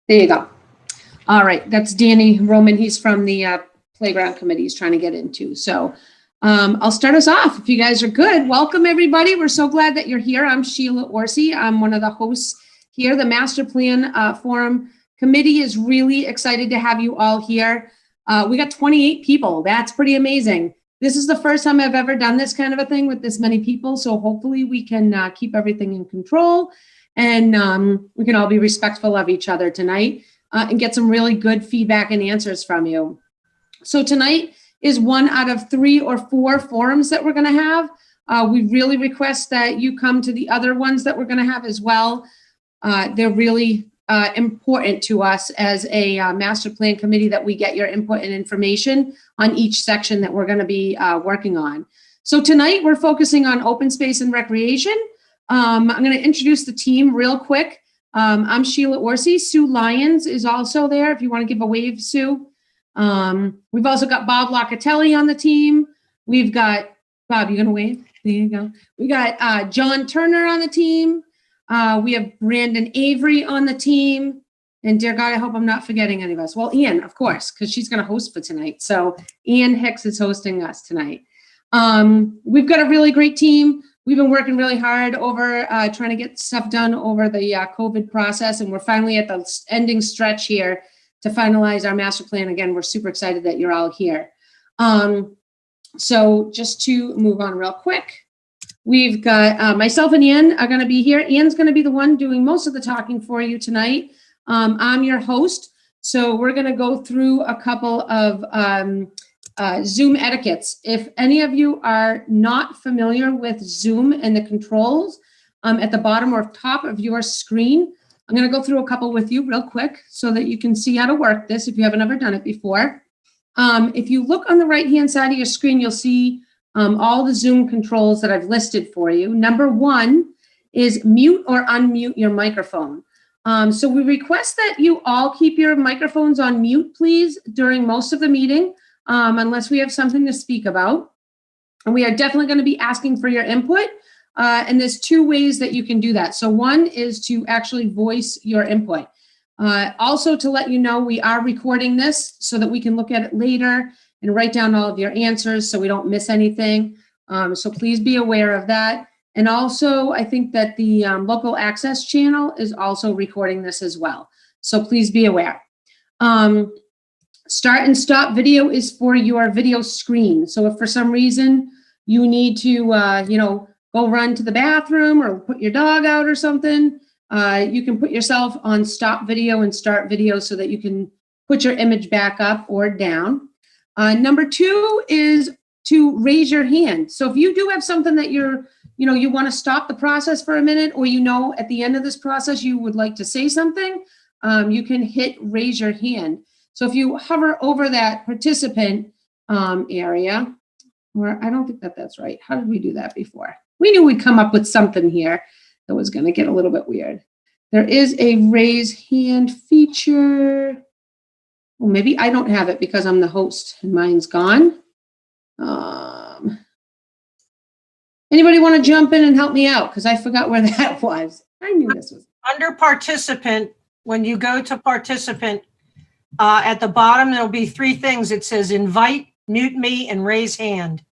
There you go. All right, that's Danny Roman. He's from the playground committee he's trying to get into. So I'll start us off. If you guys are good, welcome everybody. We're so glad that you're here. I'm Sheila Orsi. I'm one of the hosts here. The Master Plan Forum Committee is really excited to have you all here. We got 28 people. That's pretty amazing. This is the first time I've ever done this kind of a thing with this many people. So hopefully we can keep everything in control and we can all be respectful of each other tonight and get some really good feedback and answers from you. So tonight is one out of 3 or 4 forums that we're going to have. We really request that you come to the other ones that we're going to have as well. They're really important to us as a master plan committee that we get your input and information on each section that we're going to be working on. So tonight we're focusing on open space and recreation. I'm going to introduce the team real quick. I'm Sheila Orsi. Sue Lyons is also there. If you want to give a wave, Sue. We've also got Bob Locatelli on the team. We've got Bob. You going to wave? There you go. We got John Turner on the team. We have Brandon Avery on the team. And dear God, I hope I'm not forgetting any of us. Well, Ian, of course, because she's going to host for tonight. So Ian Hicks is hosting us tonight. We've got a really great team. We've been working really hard over trying to get stuff done over the COVID process. And we're finally at the ending stretch here to finalize our master plan. Again, we're super excited that you're all here. So just to move on real quick. We've got myself and Ian are going to be here. Ian's going to be the one doing most of the talking for you tonight. I'm your host. So we're going to go through a couple of Zoom etiquettes. If any of you are not familiar with Zoom and the controls at the bottom or top of your screen, I'm going to go through a couple with you real quick so that you can see how to work this if you haven't ever done it before. If you look on the right-hand side of your screen, you'll see all the Zoom controls that I've listed for you. Number 1 is mute or unmute your microphone. So we request that you all keep your microphones on mute, please, during most of the meeting, unless we have something to speak about. And we are definitely going to be asking for your input. And there's 2 ways that you can do that. So one is to actually voice your input. Also to let you know, we are recording this so that we can look at it later and write down all of your answers so we don't miss anything. So please be aware of that. And also, I think that the local access channel is also recording this as well. So please be aware. Start and stop video is for your video screen. So if for some reason you need to, go run to the bathroom or put your dog out or something, you can put yourself on stop video and start video so that you can put your image back up or down. Number 2 is to raise your hand. So if you do have something that you want to stop the process for a minute, or at the end of this process you would like to say something, you can hit raise your hand. So if you hover over that participant area, or I don't think that's right. How did we do that before? We knew we'd come up with something here that was going to get a little bit weird. There is a raise hand feature. Well, maybe I don't have it because I'm the host and mine's gone. Anybody want to jump in and help me out? Because I forgot where that was. I knew this was. Under participant, when you go to participant, at the bottom, there'll be 3 things. It says invite, mute me, and raise hand.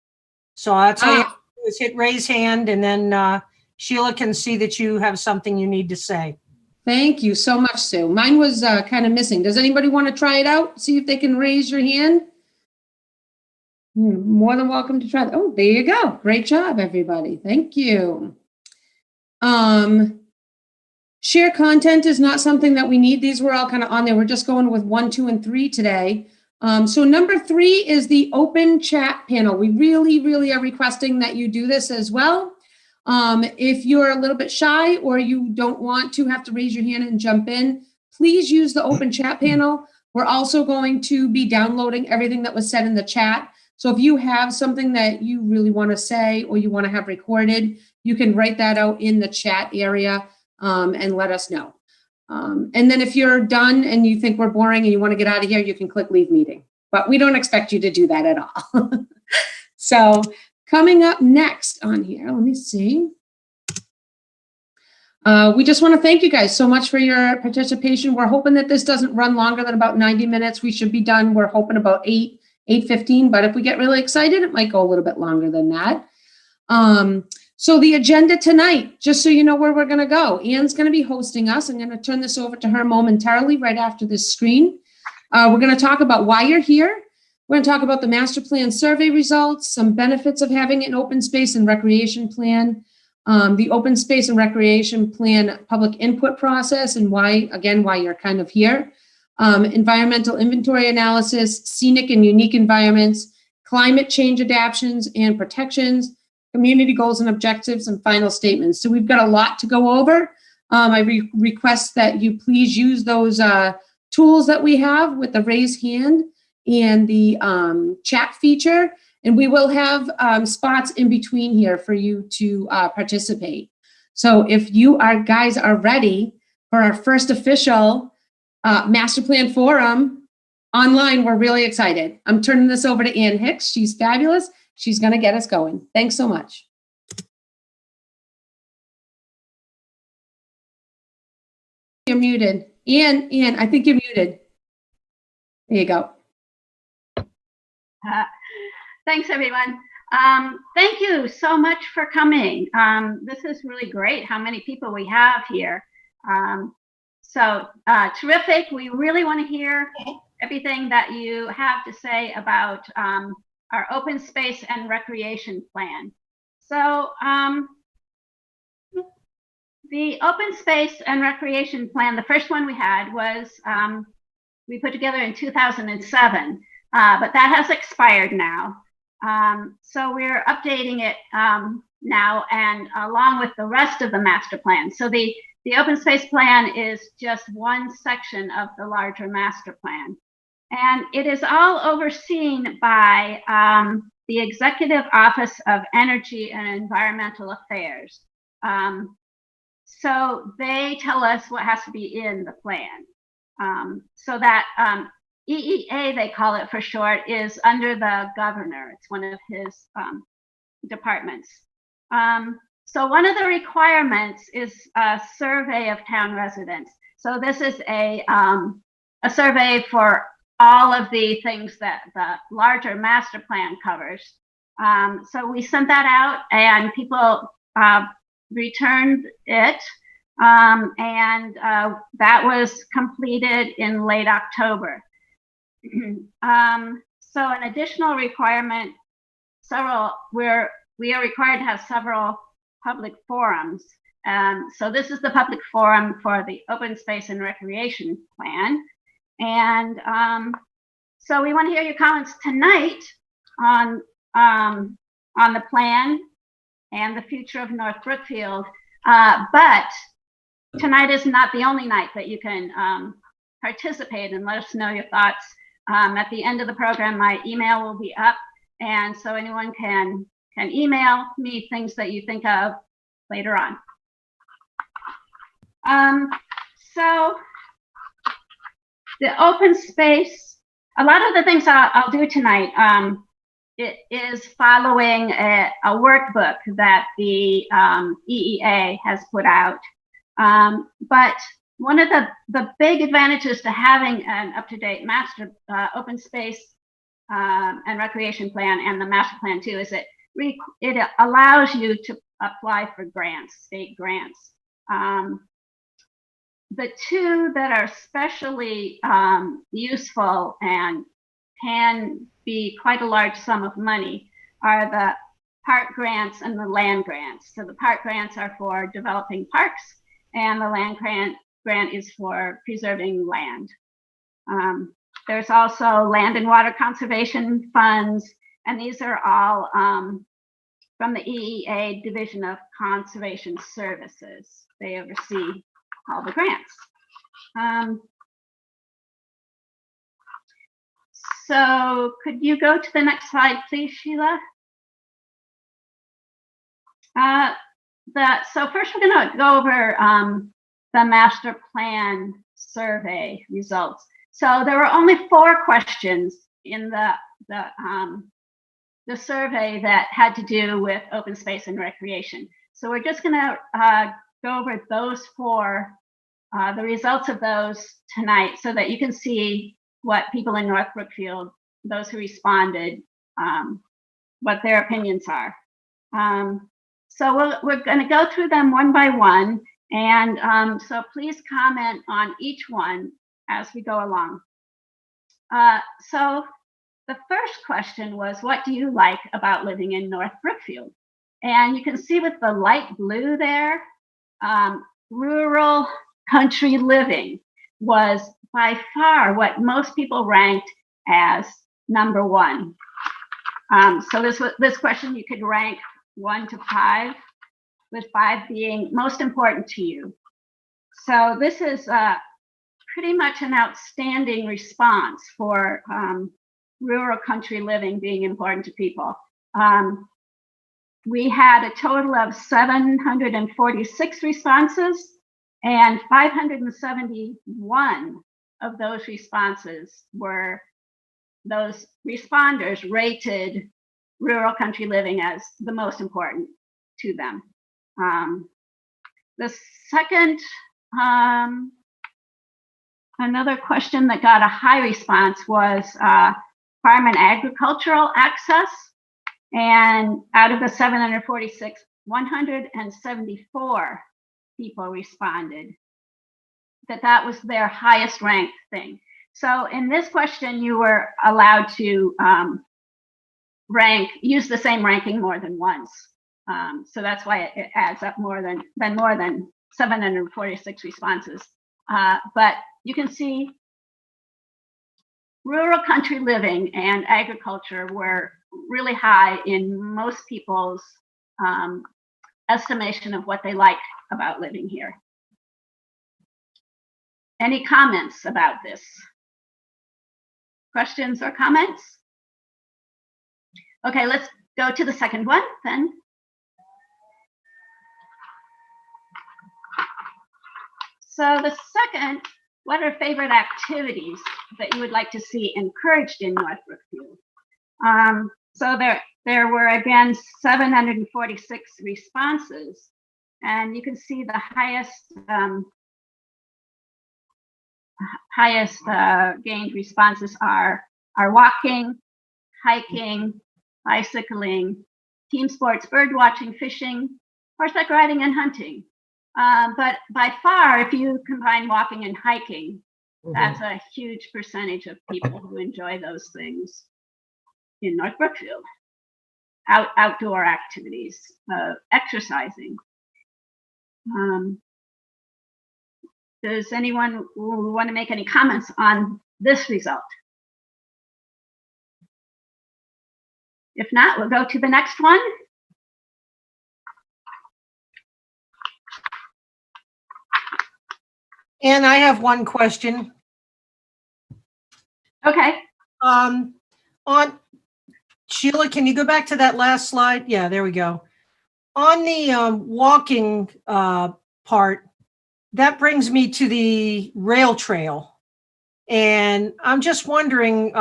So that's all you have to do is hit raise hand, and then Sheila can see that you have something you need to say. Thank you so much, Sue. Mine was kind of missing. Does anybody want to try it out? See if they can raise your hand? You're more than welcome to try that. Oh, there you go. Great job, everybody. Thank you. Share content is not something that we need. These were all kind of on there. We're just going with 1, 2, and 3 today. So number 3 is the open chat panel. We really, really are requesting that you do this as well. If you're a little bit shy or you don't want to have to raise your hand and jump in, please use the open chat panel. We're also going to be downloading everything that was said in the chat. So if you have something that you really want to say or you want to have recorded, you can write that out in the chat area and let us know. And then if you're done and you think we're boring and you want to get out of here, you can click leave meeting. But we don't expect you to do that at all. So coming up next on here, let me see. We just want to thank you guys so much for your participation. We're hoping that this doesn't run longer than about 90 minutes. We should be done. We're hoping about 8:15, but if we get really excited, it might go a little bit longer than that. So the agenda tonight, just so you know where we're going to go, Ann's going to be hosting us. I'm going to turn this over to her momentarily right after this screen. We're going to talk about why you're here. We're going to talk about the master plan survey results, some benefits of having an open space and recreation plan, the open space and recreation plan public input process, and why you're kind of here, environmental inventory analysis, scenic and unique environments, climate change adaptations and protections, community goals and objectives, and final statements. So we've got a lot to go over. I request that you please use those tools that we have with the raise hand and the chat feature. And we will have spots in between here for you to participate. So if you guys are ready for our first official master plan forum online, we're really excited. I'm turning this over to Ann Hicks. She's fabulous. She's going to get us going. Thanks so much. You're muted. Ann, I think you're muted. There you go. Thanks, everyone. Thank you so much for coming. This is really great how many people we have here. Terrific. We really want to hear everything that you have to say about our open space and recreation plan. So the open space and recreation plan, the first one we had was we put together in 2007, but that has expired now. So we're updating it now, and along with the rest of the master plan. So the open space plan is just one section of the larger master plan. And it is all overseen by the Executive Office of Energy and Environmental Affairs. So they tell us what has to be in the plan. So that EEA, they call it for short, is under the governor. It's one of his departments. So one of the requirements is a survey of town residents. So this is a survey for all of the things that the larger master plan covers. So we sent that out, and people returned it, and that was completed in late October. So an additional requirement, we are required to have several public forums. So this is the public forum for the open space and recreation plan. And so we want to hear your comments tonight on the plan and the future of North Brookfield. But tonight is not the only night that you can participate and let us know your thoughts. At the end of the program, my email will be up, and so anyone can email me things that you think of later on. So the open space, a lot of the things I'll do tonight, it is following a workbook that the EEA has put out. But one of the big advantages to having an up-to-date master open space and recreation plan, and the master plan too, is it allows you to apply for grants, state grants. The two that are especially useful and can be quite a large sum of money are the park grants and the land grants. So the park grants are for developing parks, and the land grant is for preserving land. There's also land and water conservation funds, and these are all from the EEA Division of Conservation Services. They oversee all the grants. So could you go to the next slide, please, Sheila? So first we're going to go over the master plan survey results. So there were only 4 questions in the survey that had to do with open space and recreation. So we're just going to go over those four, the results of those tonight, so that you can see what people in North Brookfield, those who responded, what their opinions are. So we're going to go through them one by one, and so please comment on each one as we go along. So the first question was, what do you like about living in North Brookfield? And you can see with the light blue there, rural country living was by far what most people ranked as number one. So this question you could rank 1 to 5, with 5 being most important to you. So this is pretty much an outstanding response for rural country living being important to people. We had a total of 746 responses, and 571 of those responses were those responders rated rural country living as the most important to them. The second, another question that got a high response was farm and agricultural access. And out of the 746, 174 people responded that was their highest ranked thing. So in this question, you were allowed to use the same ranking more than once. So that's why it adds up more than 746 responses. But you can see rural country living and agriculture were really high in most people's estimation of what they like about living here. Any comments about this? Questions or comments? Okay, let's go to the second one then. So the second, what are favorite activities that you would like to see encouraged in North Brookfield? So there were again 746 responses, and you can see the highest gained responses are walking, hiking, bicycling, team sports, bird watching, fishing, horseback riding, and hunting. But by far, if you combine walking and hiking, that's a huge percentage of people who enjoy those things in North Brookfield. Outdoor activities, exercising. Does anyone want to make any comments on this result? If not, we'll go to the next one. And I have one question. Okay. On Sheila, can you go back to that last slide? Yeah, there we go. On the walking part, that brings me to the rail trail. And I'm just wondering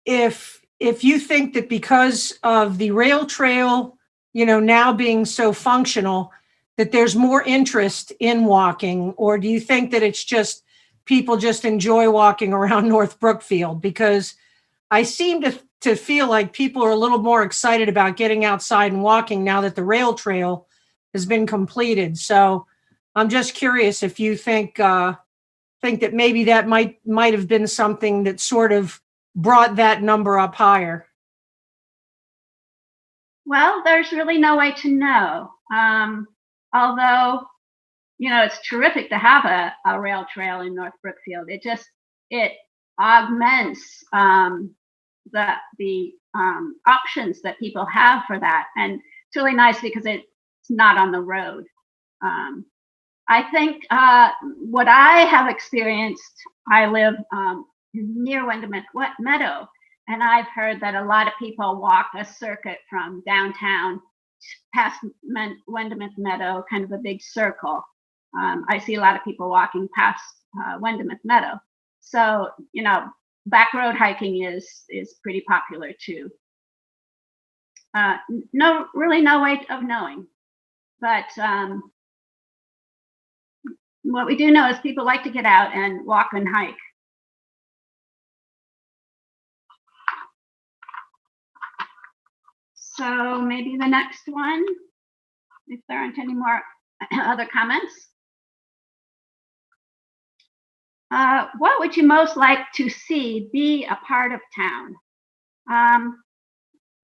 if you think that because of the rail trail, now being so functional, that there's more interest in walking, or do you think that it's just people just enjoy walking around North Brookfield? Because I seem to feel like people are a little more excited about getting outside and walking now that the rail trail has been completed. So I'm just curious if you think that maybe that might have been something that sort of brought that number up higher. Well, there's really no way to know. Although, it's terrific to have a rail trail in North Brookfield. It augments the options that people have for that. And it's really nice because it's not on the road. I think what I have experienced, I live near Wendometh Meadow, and I've heard that a lot of people walk a circuit from downtown past Wendometh Meadow, kind of a big circle. I see a lot of people walking past Wendometh Meadow. So, back road hiking is pretty popular too. Really no way of knowing, but what we do know is people like to get out and walk and hike. So maybe the next one, if there aren't any more other comments. What would you most like to see be a part of town?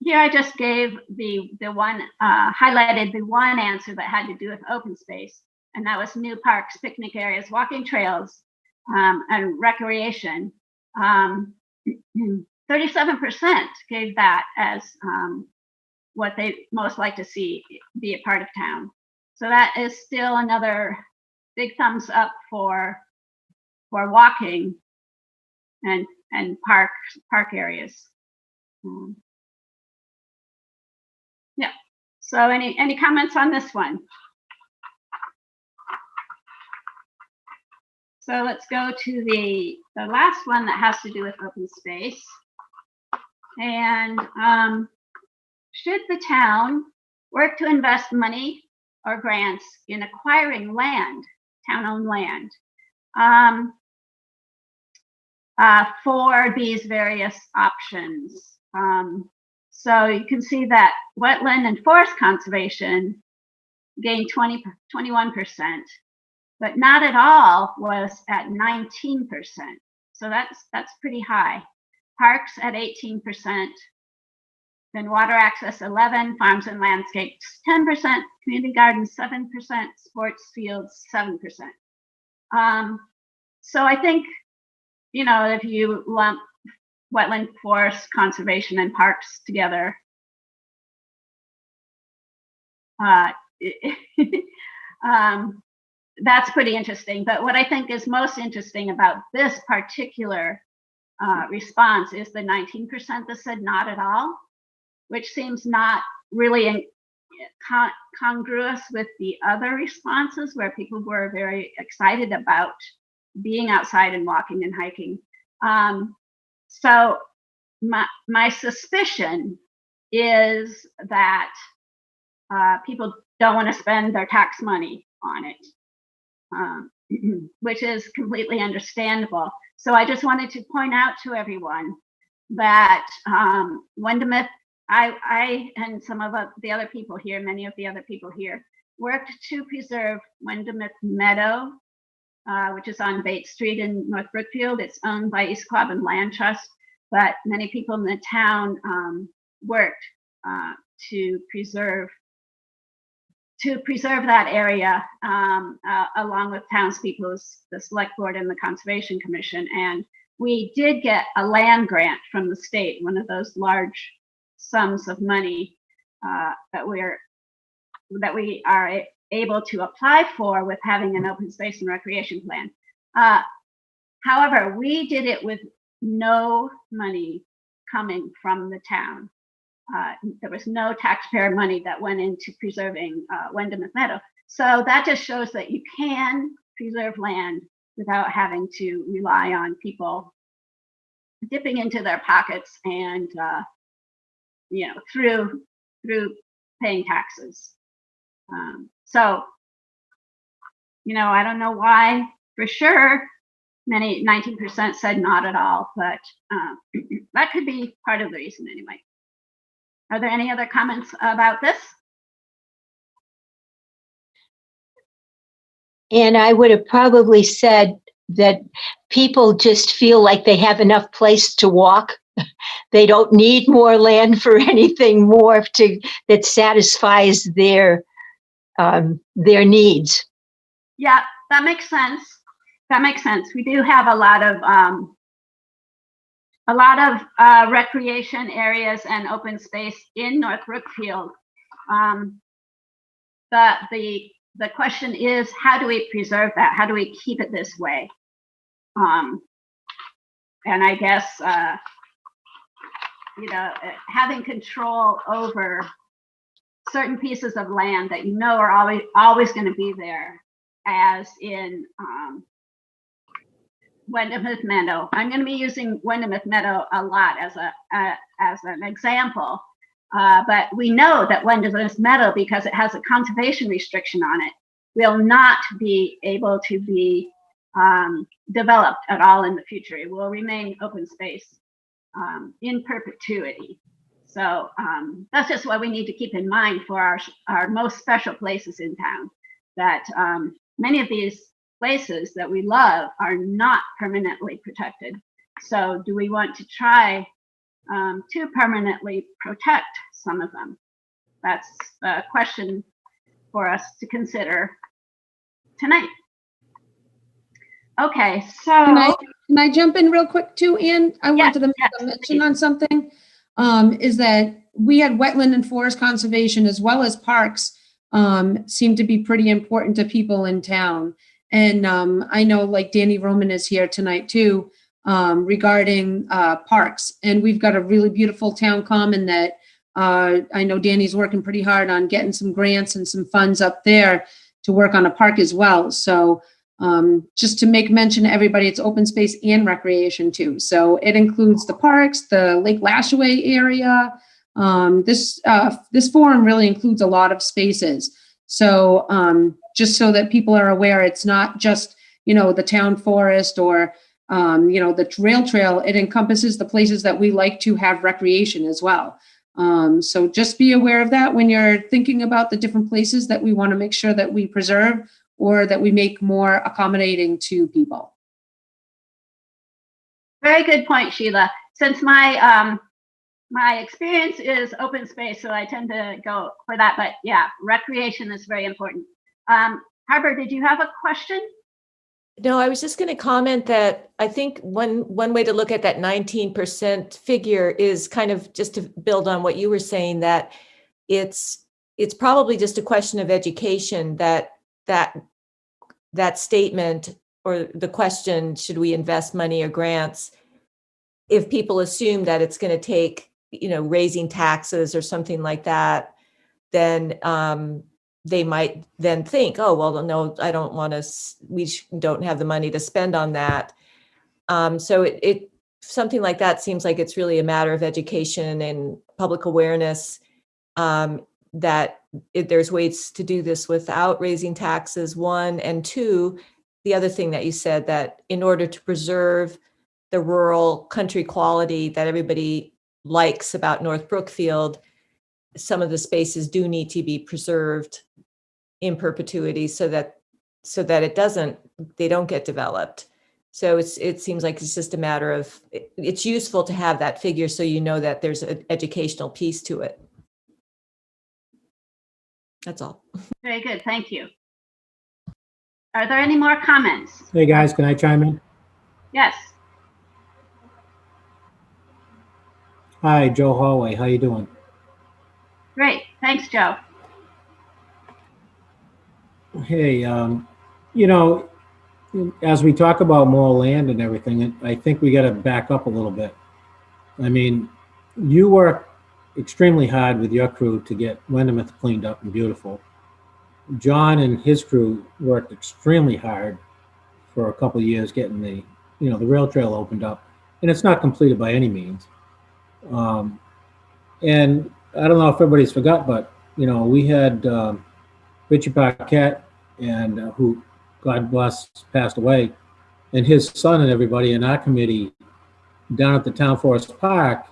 Here I just gave the one, highlighted the one answer that had to do with open space, and that was new parks, picnic areas, walking trails, and recreation. 37% gave that as what they most like to see be a part of town. So that is still another big thumbs up for walking and park areas. Yeah. So any comments on this one? So let's go to the last one that has to do with open space. And should the town work to invest money or grants in acquiring land, town-owned land, for these various options? So you can see that wetland and forest conservation gained 21%, but not at all was at 19%. So that's pretty high. Parks at 18%, then water access 11%, farms and landscapes 10%, community gardens 7%, sports fields 7%. So I think, you know, if you lump wetland, forest conservation and parks together, that's pretty interesting. But what I think is most interesting about this particular response is the 19% that said not at all, which seems not really congruous with the other responses where people were very excited about being outside and walking and hiking. So my suspicion is that people don't want to spend their tax money on it, which is completely understandable. So I just wanted to point out to everyone that Wendemith, I and some of the other people here, many of the other people here, worked to preserve Wendemith Meadow, which is on Bates Street in North Brookfield. It's owned by East Quabbin Land Trust, but many people in the town worked to preserve that area, along with townspeople, the select board and the Conservation Commission. And we did get a land grant from the state, one of those large sums of money that we are able to apply for with having an open space and recreation plan. However, we did it with no money coming from the town. There was no taxpayer money that went into preserving Wendemith Meadow. So that just shows that you can preserve land without having to rely on people dipping into their pockets and through paying taxes. So I don't know why for sure 19% said not at all, but that could be part of the reason anyway. Are there any other comments about this? And I would have probably said that people just feel like they have enough place to walk. They don't need more land for anything more that satisfies their needs. Yeah, that makes sense. We do have a lot of recreation areas and open space in North Brookfield. The question is, how do we preserve that? How do we keep it this way? And I guess having control over certain pieces of land that are always going to be there, as in Wendemith Meadow. I'm going to be using Wendemith Meadow a lot as an example, but we know that Wendemith Meadow, because it has a conservation restriction on it, will not be able to be developed at all in the future. It will remain open space in perpetuity. So that's just what we need to keep in mind for our most special places in town, that many of these places that we love are not permanently protected. So do we want to try to permanently protect some of them? That's a question for us to consider tonight. Okay, so Can I jump in real quick too, Ann? I wanted to make a mention on something. Is that we had wetland and forest conservation as well as parks seem to be pretty important to people in town. And I know like Danny Roman is here tonight too, regarding parks. And we've got a really beautiful town common that I know Danny's working pretty hard on getting some grants and some funds up there to work on a park as well. So just to make mention to everybody, it's open space and recreation too. So it includes the parks, the Lake Lashaway area. This forum really includes a lot of spaces. So just so that people are aware, it's not just, the town forest or, the rail trail. It encompasses the places that we like to have recreation as well. So just be aware of that when you're thinking about the different places that we want to make sure that we preserve or that we make more accommodating to people. very good point, Sheila. Since my my experience is open space, so I tend to go for that. But yeah, recreation is very important. Harbor, did you have a question? No, I was just going to comment that I think one way to look at that 19% figure is kind of just to build on what you were saying, that it's probably just a question of education, that statement or the question, should we invest money or grants? If people assume that it's going to take, raising taxes or something like that, then they might then think, oh, well, no, I don't want to, don't have the money to spend on that. So it something like that seems like it's really a matter of education and public awareness, that there's ways to do this without raising taxes, one, and two, the other thing that you said, that in order to preserve the rural country quality that everybody likes about North Brookfield, some of the spaces do need to be preserved in perpetuity so that they don't get developed. So it seems like it's just a matter of, it's useful to have that figure so that there's an educational piece to it. That's all. Very good, thank you. Are there any more comments? Hey guys, can I chime in? Yes. Hi, Joe Hallway. How you doing? Great, thanks, Joe. Hey, as we talk about more land and everything, I think we got to back up a little bit. I mean, you work extremely hard with your crew to get Wendomouth cleaned up and beautiful. John and his crew worked extremely hard for a couple of years getting the rail trail opened up, and it's not completed by any means. And I don't know if everybody's forgot, but we had Richard Paquette, and who, God bless, passed away, and his son and everybody in our committee down at the Town Forest Park,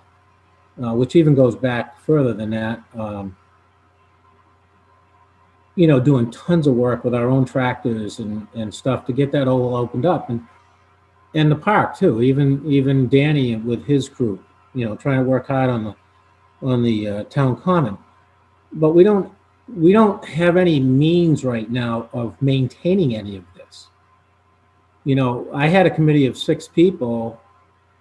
which even goes back further than that, doing tons of work with our own tractors and stuff to get that all opened up, and the park too. Even Danny with his crew, trying to work hard on the town common. But we don't have any means right now of maintaining any of this. I had a committee of 6 people,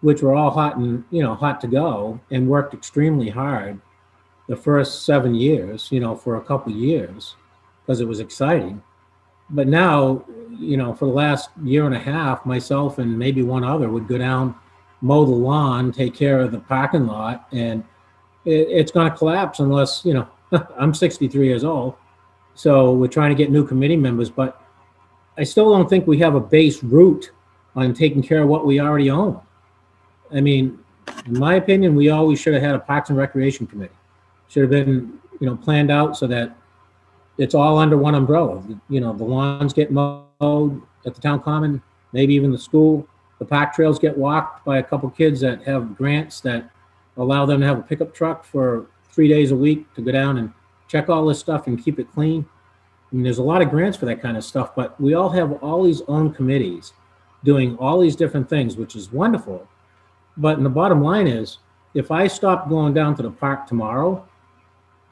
which were all hot to go, and worked extremely hard the first 7 years, for a couple of years, because it was exciting. But now, for the last year and a half, myself and maybe one other would go down, mow the lawn, take care of the parking lot, and it's going to collapse unless, I'm 63 years old. So we're trying to get new committee members, but I still don't think we have a base route on taking care of what we already own. I mean, in my opinion, we always should have had a Parks and Recreation Committee. Should have been, planned out so that it's all under one umbrella. You know, the lawns get mowed at the town common, maybe even the school. The park trails get walked by a couple kids that have grants that allow them to have a pickup truck for 3 days a week to go down and check all this stuff and keep it clean. I mean, there's a lot of grants for that kind of stuff, but we all have all these own committees doing all these different things, which is wonderful. But the bottom line is, if I stop going down to the park tomorrow,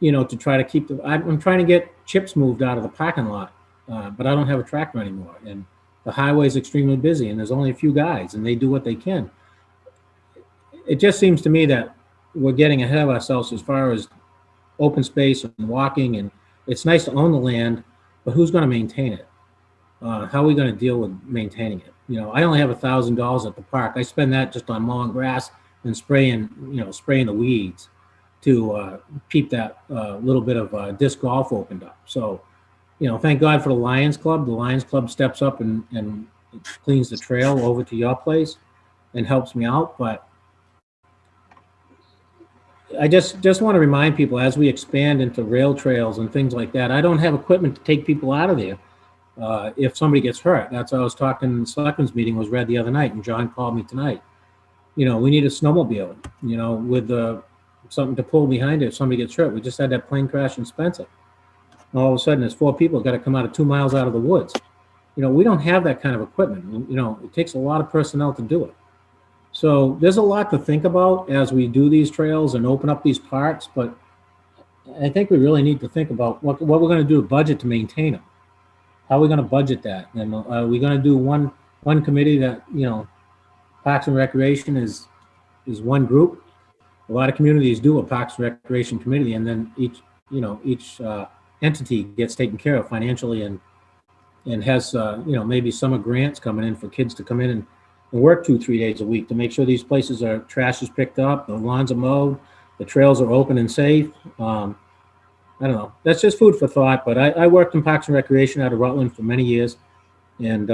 you know, to try to keep I'm trying to get chips moved out of the parking lot, but I don't have a tractor anymore. And the highway is extremely busy and there's only a few guys and they do what they can. It just seems to me that we're getting ahead of ourselves as far as open space and walking, and it's nice to own the land, but who's going to maintain it? How are we going to deal with maintaining it? You know, I only have $1,000 at the park. I spend that just on mowing grass and spraying the weeds to keep that little bit of disc golf opened up. So, you know, thank God for the Lions Club. The Lions Club steps up and cleans the trail over to your place and helps me out. But I just want to remind people, as we expand into rail trails and things like that, I don't have equipment to take people out of there if somebody gets hurt. That's what I was talking, the selectmen's meeting was read the other night, and John called me tonight. You know, we need a snowmobile, you know, with something to pull behind it if somebody gets hurt. We just had that plane crash in Spencer. All of a sudden, there's 4 people got to come out of 2 miles out of the woods. You know, we don't have that kind of equipment. You know, it takes a lot of personnel to do it. So there's a lot to think about as we do these trails and open up these parks, but I think we really need to think about what we're going to do to budget to maintain them. How are we going to budget that? And are we going to do one committee that, you know, Parks and Recreation is one group? A lot of communities do a Parks and Recreation committee, and then each entity gets taken care of financially and has, you know, maybe summer grants coming in for kids to come in and work 2-3 days a week to make sure these places trash is picked up, the lawns are mowed, the trails are open and safe. I don't know. That's just food for thought, but I worked in Parks and Recreation out of Rutland for many years, and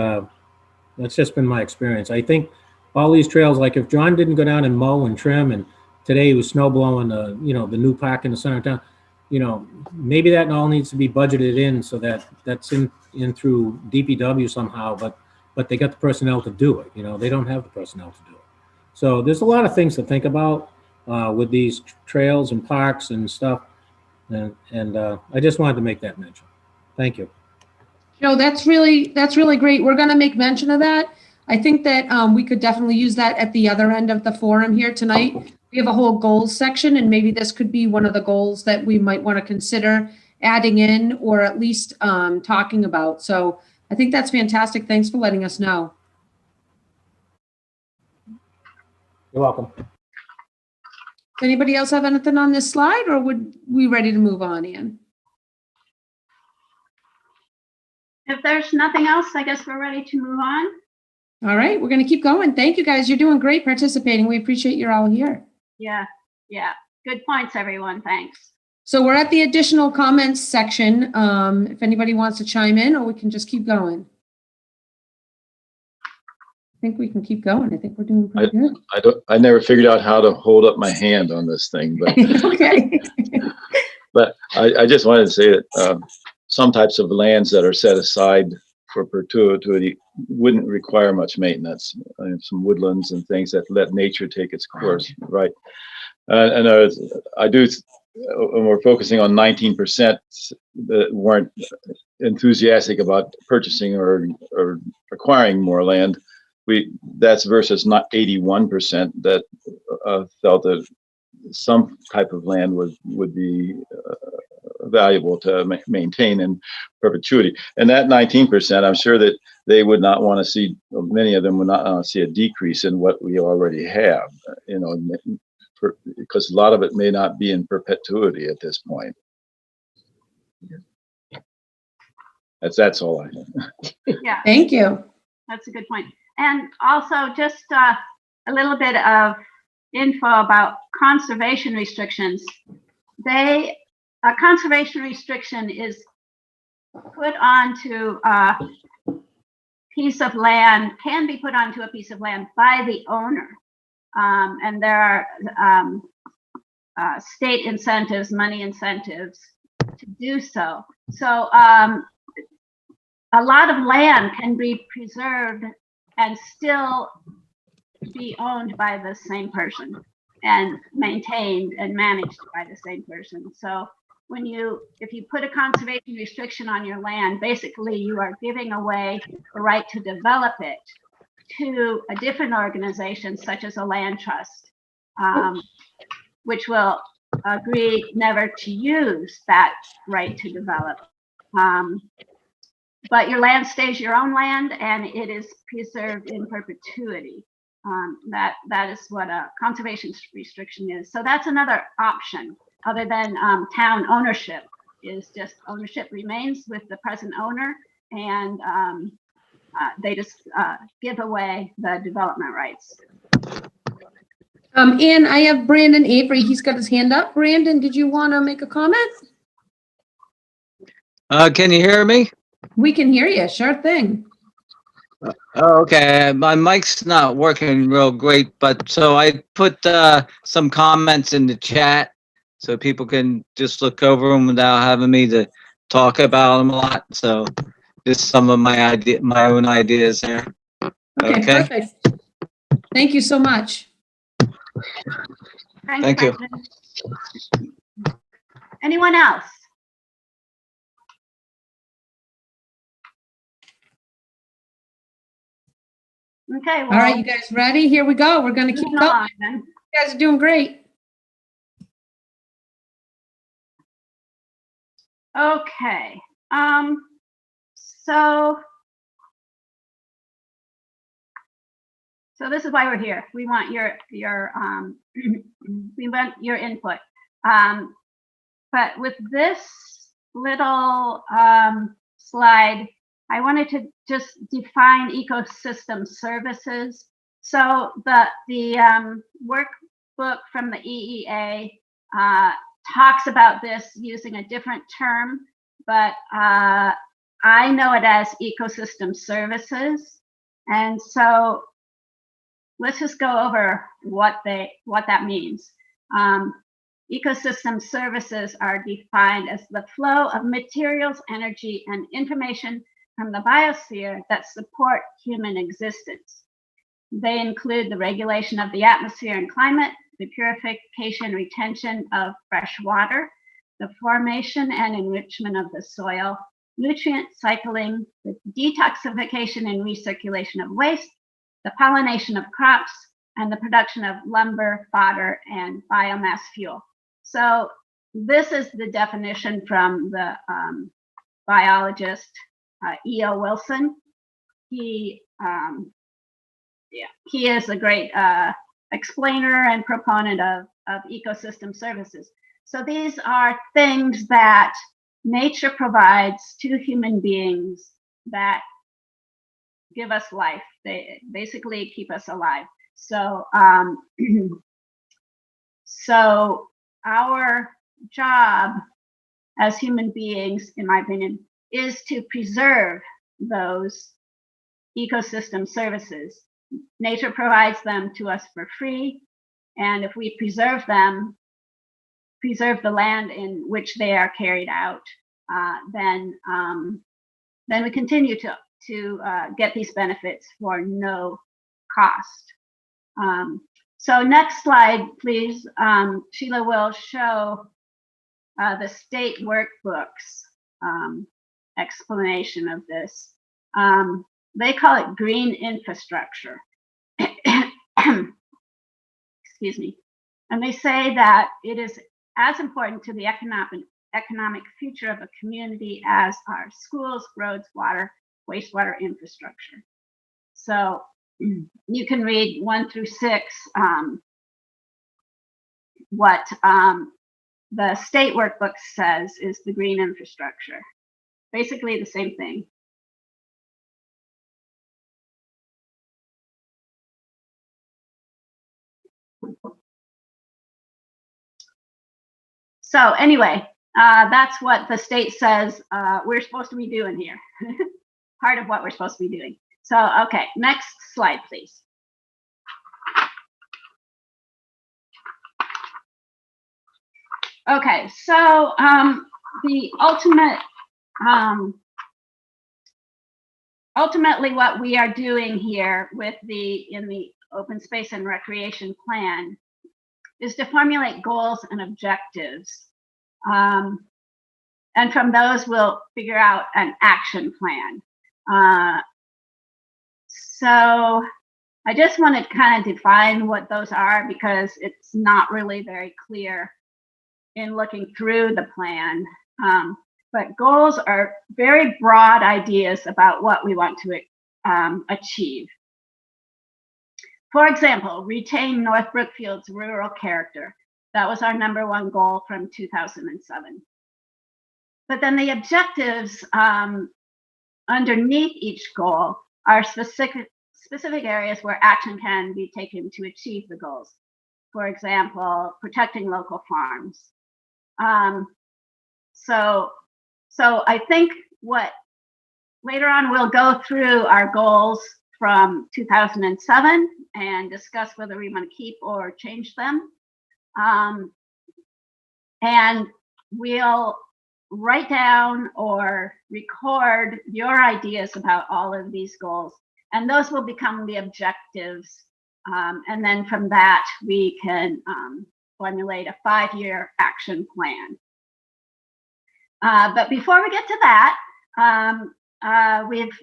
that's just been my experience. I think all these trails, like if John didn't go down and mow and trim, and today he was snow blowing the new park in the center of town, you know, maybe that all needs to be budgeted in so that that's in through DPW somehow, but they got the personnel to do it. You know, they don't have the personnel to do it. So there's a lot of things to think about with these trails and parks and stuff. And I just wanted to make that mention. Thank you. Joe, that's really great. We're going to make mention of that. I think that we could definitely use that at the other end of the forum here tonight. We have a whole goals section, and maybe this could be one of the goals that we might want to consider adding in, or at least talking about. So I think that's fantastic. Thanks for letting us know. You're welcome. Does anybody else have anything on this slide, or would we ready to move on, Ian? If there's nothing else, I guess we're ready to move on. All right, we're going to keep going. Thank you, guys. You're doing great participating. We appreciate you're all here. Yeah. Good points, everyone. Thanks. So we're at the additional comments section. If anybody wants to chime in, or we can just keep going. I think we can keep going. I think we're doing pretty good. I never figured out how to hold up my hand on this thing, but okay. but I just wanted to say that some types of lands that are set aside for perpetuity wouldn't require much maintenance. Some woodlands and things that let nature take its course, right? And I do. When we're focusing on 19% that weren't enthusiastic about purchasing or acquiring more land, that's versus not 81% that felt that some type of land would be valuable to maintain in perpetuity. And that 19%, I'm sure that they would not want to see, many of them would not want to see a decrease in what we already have, you know, because a lot of it may not be in perpetuity at this point. That's all I have. Yeah. Thank you. That's a good point. And also just a little bit of info about conservation restrictions. A conservation restriction is put onto a piece of land, can be put onto a piece of land by the owner. And there are state incentives, money incentives to do so. So a lot of land can be preserved and still be owned by the same person and maintained and managed by the same person. So if you put a conservation restriction on your land, basically you are giving away the right to develop it to a different organization, such as a land trust, which will agree never to use that right to develop. But your land stays your own land, and it is preserved in perpetuity. That is what a conservation restriction is. So that's another option other than town ownership, is just ownership remains with the present owner, and they just give away the development rights. And I have Brandon Avery. He's got his hand up. Brandon, did you want to make a comment? Can you hear me? We can hear you. Sure thing. Oh, okay. My mic's not working real great, but so I put some comments in the chat so people can just look over them without having me to talk about them a lot. So just some of my own ideas there. Okay, Okay. perfect. Thank you so much. Thank you. Brandon. Anyone else? Okay, well, All right, you guys ready? Here we go. We're going to keep moving going. on then. You guys are doing great. Okay. So this is why we're here. We want your we want your input. But with this little slide, I wanted to just define ecosystem services. So the workbook from the EEA talks about this using a different term, but I know it as ecosystem services. And so let's just go over what that means. Ecosystem services are defined as the flow of materials, energy, and information from the biosphere that support human existence. They include the regulation of the atmosphere and climate, the purification, retention of fresh water, the formation and enrichment of the soil, nutrient cycling, the detoxification and recirculation of waste, the pollination of crops, and the production of lumber, fodder, and biomass fuel. So this is the definition from the biologist E.O. Wilson. He is a great explainer and proponent of ecosystem services. So these are things that nature provides to human beings that give us life. They basically keep us alive. So so our job as human beings, in my opinion, is to preserve those ecosystem services. Nature provides them to us for free, and if we preserve them, preserve the land in which they are carried out, then we continue to get these benefits for no cost. So next slide, please. Sheila will show the state workbooks explanation of this. They call it green infrastructure. Excuse me. And they say that it is as important to the economic future of a community as our schools, roads, water, wastewater infrastructure. So you can read 1 through 6 what the state workbook says is the green infrastructure. Basically the same thing. So anyway, that's what the state says we're supposed to be doing here. Part of what we're supposed to be doing. So, okay, next slide, please. Okay, so the ultimately what we are doing here with in the open space and recreation plan is to formulate goals and objectives. And from those, we'll figure out an action plan. So I just want to kind of define what those are because it's not really very clear in looking through the plan. But goals are very broad ideas about what we want to achieve. For example, retain North Brookfield's rural character. That was our #1 goal from 2007. But then the objectives underneath each goal are specific areas where action can be taken to achieve the goals. For example, protecting local farms. So I think later on we'll go through our goals from 2007 and discuss whether we want to keep or change them. And we'll write down or record your ideas about all of these goals, and those will become the objectives. And then from that, we can formulate a 5-year action plan. But before we get to that,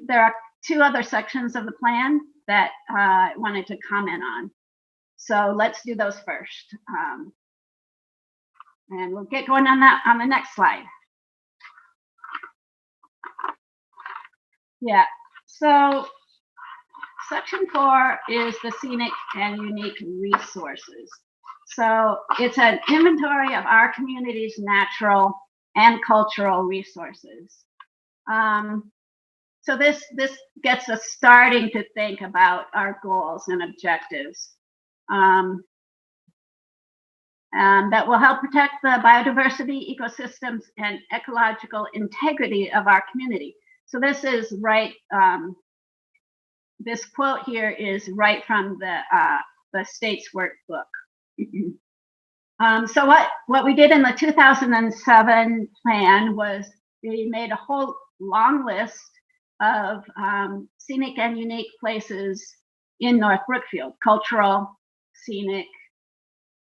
there are 2 other sections of the plan that I wanted to comment on. So let's do those first. And we'll get going on that on the next slide. Yeah, so section 4 is the scenic and unique resources. So it's an inventory of our community's natural and cultural resources. So this gets us starting to think about our goals and objectives. That will help protect the biodiversity, ecosystems, and ecological integrity of our community. So this is right, this quote here is right from the state's workbook. So what we did in the 2007 plan was we made a whole long list of scenic and unique places in North Brookfield, cultural, scenic,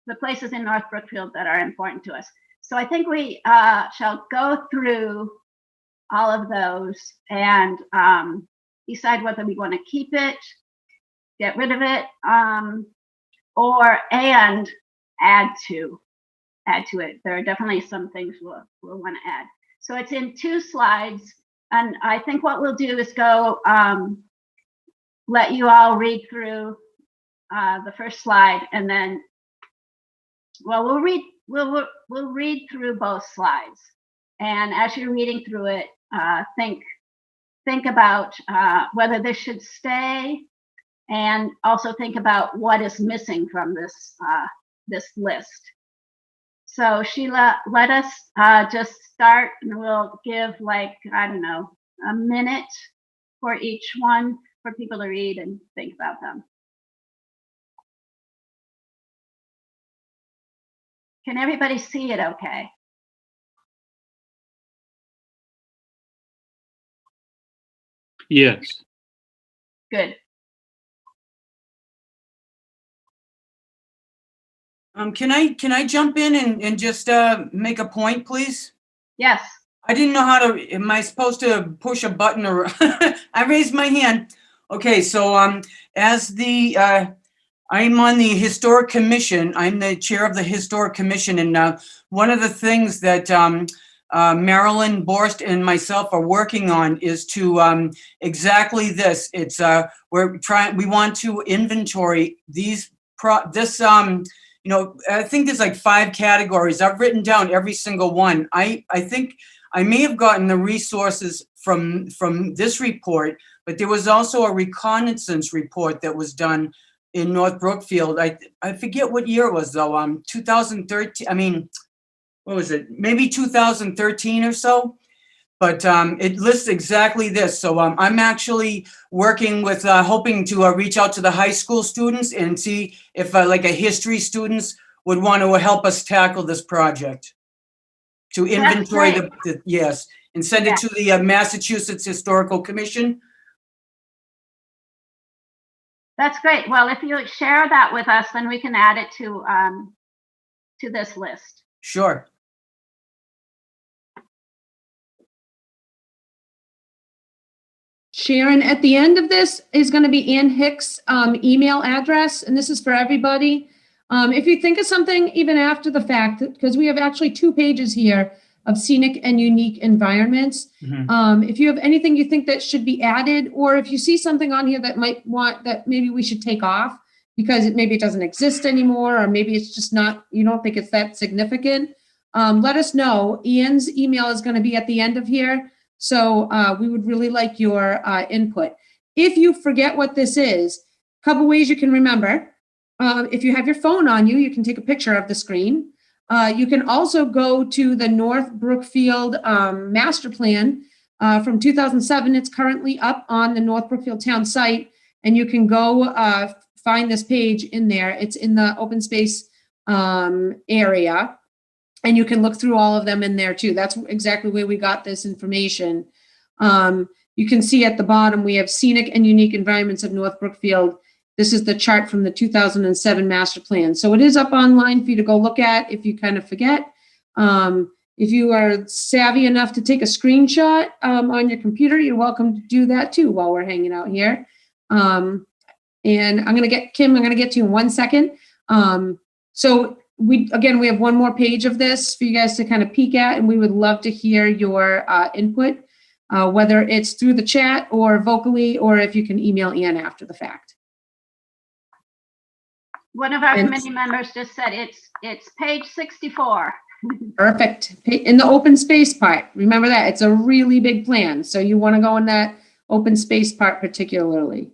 the places in North Brookfield that are important to us. So I think we shall go through all of those and decide whether we want to keep it, get rid of it, and add to it. There are definitely some things we'll want to add. So it's in 2 slides, and I think what we'll do is go let you all read through the first slide, and then we'll read through both slides. And as you're reading through it, think about whether this should stay, and also think about what is missing from this list. So Sheila, let us just start, and we'll give a minute for each one for people to read and think about them. Can everybody see it okay? Yes. Good. Can I jump in and just make a point, please? Yes. I didn't know how to, am I supposed to push a button or, I raised my hand. Okay, so as I'm on the Historic Commission, I'm the chair of the Historic Commission, and one of the things that Marilyn Borst and myself are working on is to exactly this. It's we want to inventory I think there's like 5 categories. I've written down every single one. I think I may have gotten the resources from this report, but there was also a reconnaissance report that was done in North Brookfield. I forget what year it was though. 2013. I mean, what was it? Maybe 2013 or so. But it lists exactly this. So I'm actually working with hoping to reach out to the high school students and see if like a history students would want to help us tackle this project to That's inventory great. yes, and send it to the Massachusetts Historical Commission. That's great. Well, if you share that with us, then we can add it to this list. Sure. Sharon, at the end of this is going to be Ann Hicks' email address, and this is for everybody. If you think of something even after the fact, because we have actually 2 pages here of scenic and unique environments. If you have anything you think that should be added, or if you see something on here that maybe we should take off because maybe it doesn't exist anymore, or maybe it's just not, you don't think it's that significant, let us know. Ian's email is going to be at the end of here. So we would really like your input. If you forget what this is, a couple ways you can remember. If you have your phone on you, you can take a picture of the screen. You can also go to the North Brookfield master plan from 2007. It's currently up on the North Brookfield town site, and you can go find this page in there. It's in the open space area. And you can look through all of them in there too. That's exactly where we got this information. You can see at the bottom, we have scenic and unique environments of North Brookfield. This is the chart from the 2007 master plan. So it is up online for you to go look at if you kind of forget. If you are savvy enough to take a screenshot on your computer, you're welcome to do that too while we're hanging out here. And I'm going to get, Kim, I'm going to get to you in 1 second. So we have one more page of this for you guys to kind of peek at, and we would love to hear your input, whether it's through the chat or vocally, or if you can email Ann after the fact. One of our committee members just said it's page 64. Perfect. In the open space part, remember that it's a really big plan. So you want to go in that open space part particularly.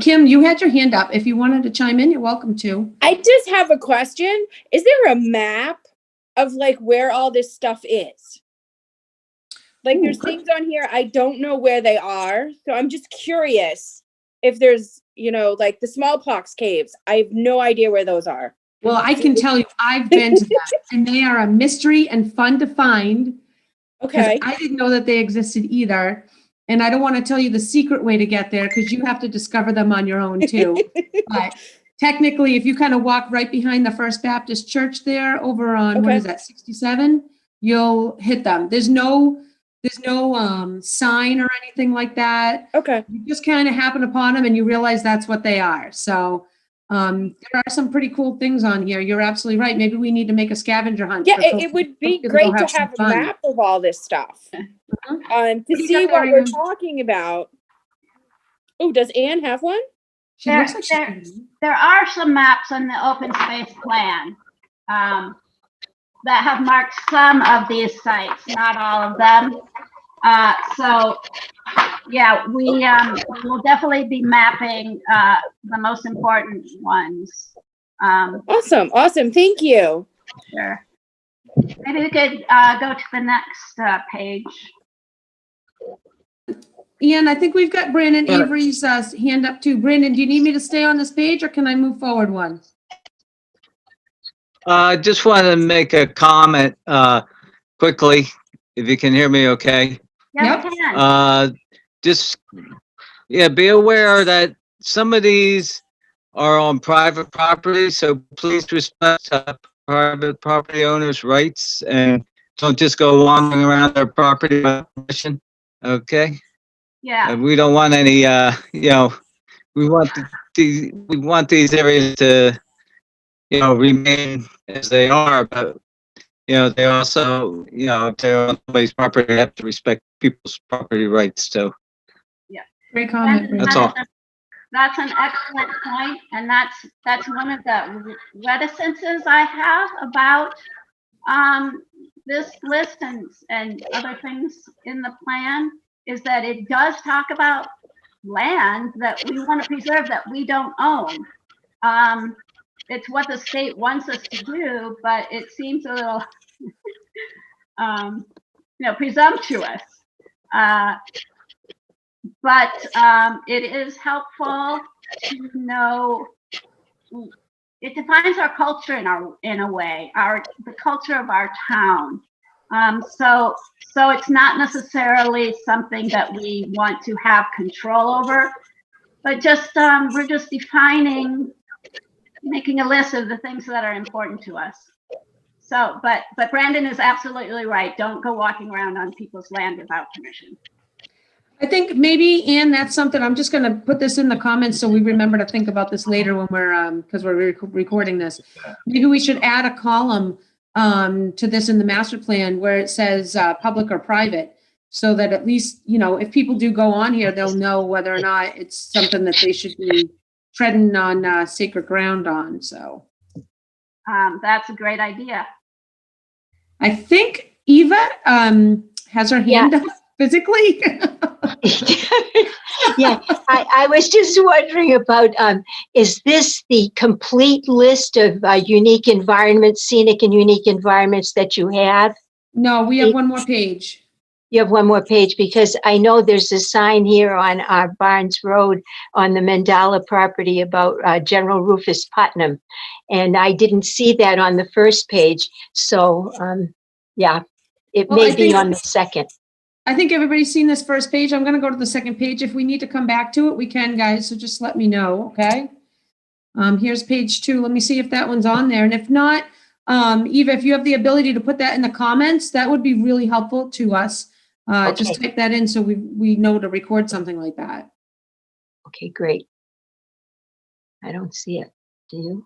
Kim, you had your hand up. If you wanted to chime in, you're welcome to. I just have a question. Is there a map of like where all this stuff is? Like there's things on here, I don't know where they are. So I'm just curious if there's, like the smallpox caves. I have no idea where those are. Well, I can tell you, I've been to them, and they are a mystery and fun to find. Okay. I didn't know that they existed either. And I don't want to tell you the secret way to get there because you have to discover them on your own too. But technically, if you kind of walk right behind the First Baptist Church there over on, what is that, 67, you'll hit them. There's no sign or anything like that. Okay. You just kind of happen upon them and you realize that's what they are. So there are some pretty cool things on here. You're absolutely right. Maybe we need to make a scavenger hunt. Yeah, it would be great to have a map of all this stuff. To see what we're talking about. Oh, does Ann have one? There are some maps on the open space plan that have marked some of these sites, not all of them. So yeah, we will definitely be mapping the most important ones. Awesome. Thank you. Sure. Maybe we could go to the next page. Ian, I think we've got Brandon Avery's hand up too. Brandon, do you need me to stay on this page or can I move forward one? I just wanted to make a comment quickly, if you can hear me okay. Yes, we can. Just, be aware that some of these are on private property, so please respect private property owners' rights and don't just go wandering around their property without permission, okay? Yeah. We don't want any, we want these areas to, remain as they are, but, they also, if they're on somebody's property, they have to respect people's property rights too. Yeah. Great comment. That's all. That's an excellent point, and that's one of the reticences I have about this list and other things in the plan, is that it does talk about land that we want to preserve that we don't own. It's what the state wants us to do, but it seems a little, presumptuous. But it is helpful to know it defines our culture in a way, the culture of our town. So it's not necessarily something that we want to have control over, but just we're just defining, making a list of the things that are important to us. So, but Brandon is absolutely right. Don't go walking around on people's land without permission. I think maybe, Anne, that's something, I'm just going to put this in the comments so we remember to think about this later when we're, because we're recording this. Maybe we should add a column to this in the master plan where it says public or private, so that at least, you know, if people do go on here, they'll know whether or not it's something that they should be treading on sacred ground on. So that's a great idea. I think Eva has her hand up physically. Yeah, I was just wondering about, is this the complete list of unique environments, scenic and unique environments that you have? No, we have one more page. You have one more page, because I know there's a sign here on Barnes Road on the Mandala property about General Rufus Putnam. And I didn't see that on the first page. So, yeah, it may be on the second. I think everybody's seen this first page. I'm going to go to the second page. If we need to come back to it, we can, guys. So just let me know, okay? Here's page 2. Let me see if that one's on there. And if not, Eva, if you have the ability to put that in the comments, that would be really helpful to us. Okay. Just type that in so we know to record something like that. Okay, great. I don't see it. Do you?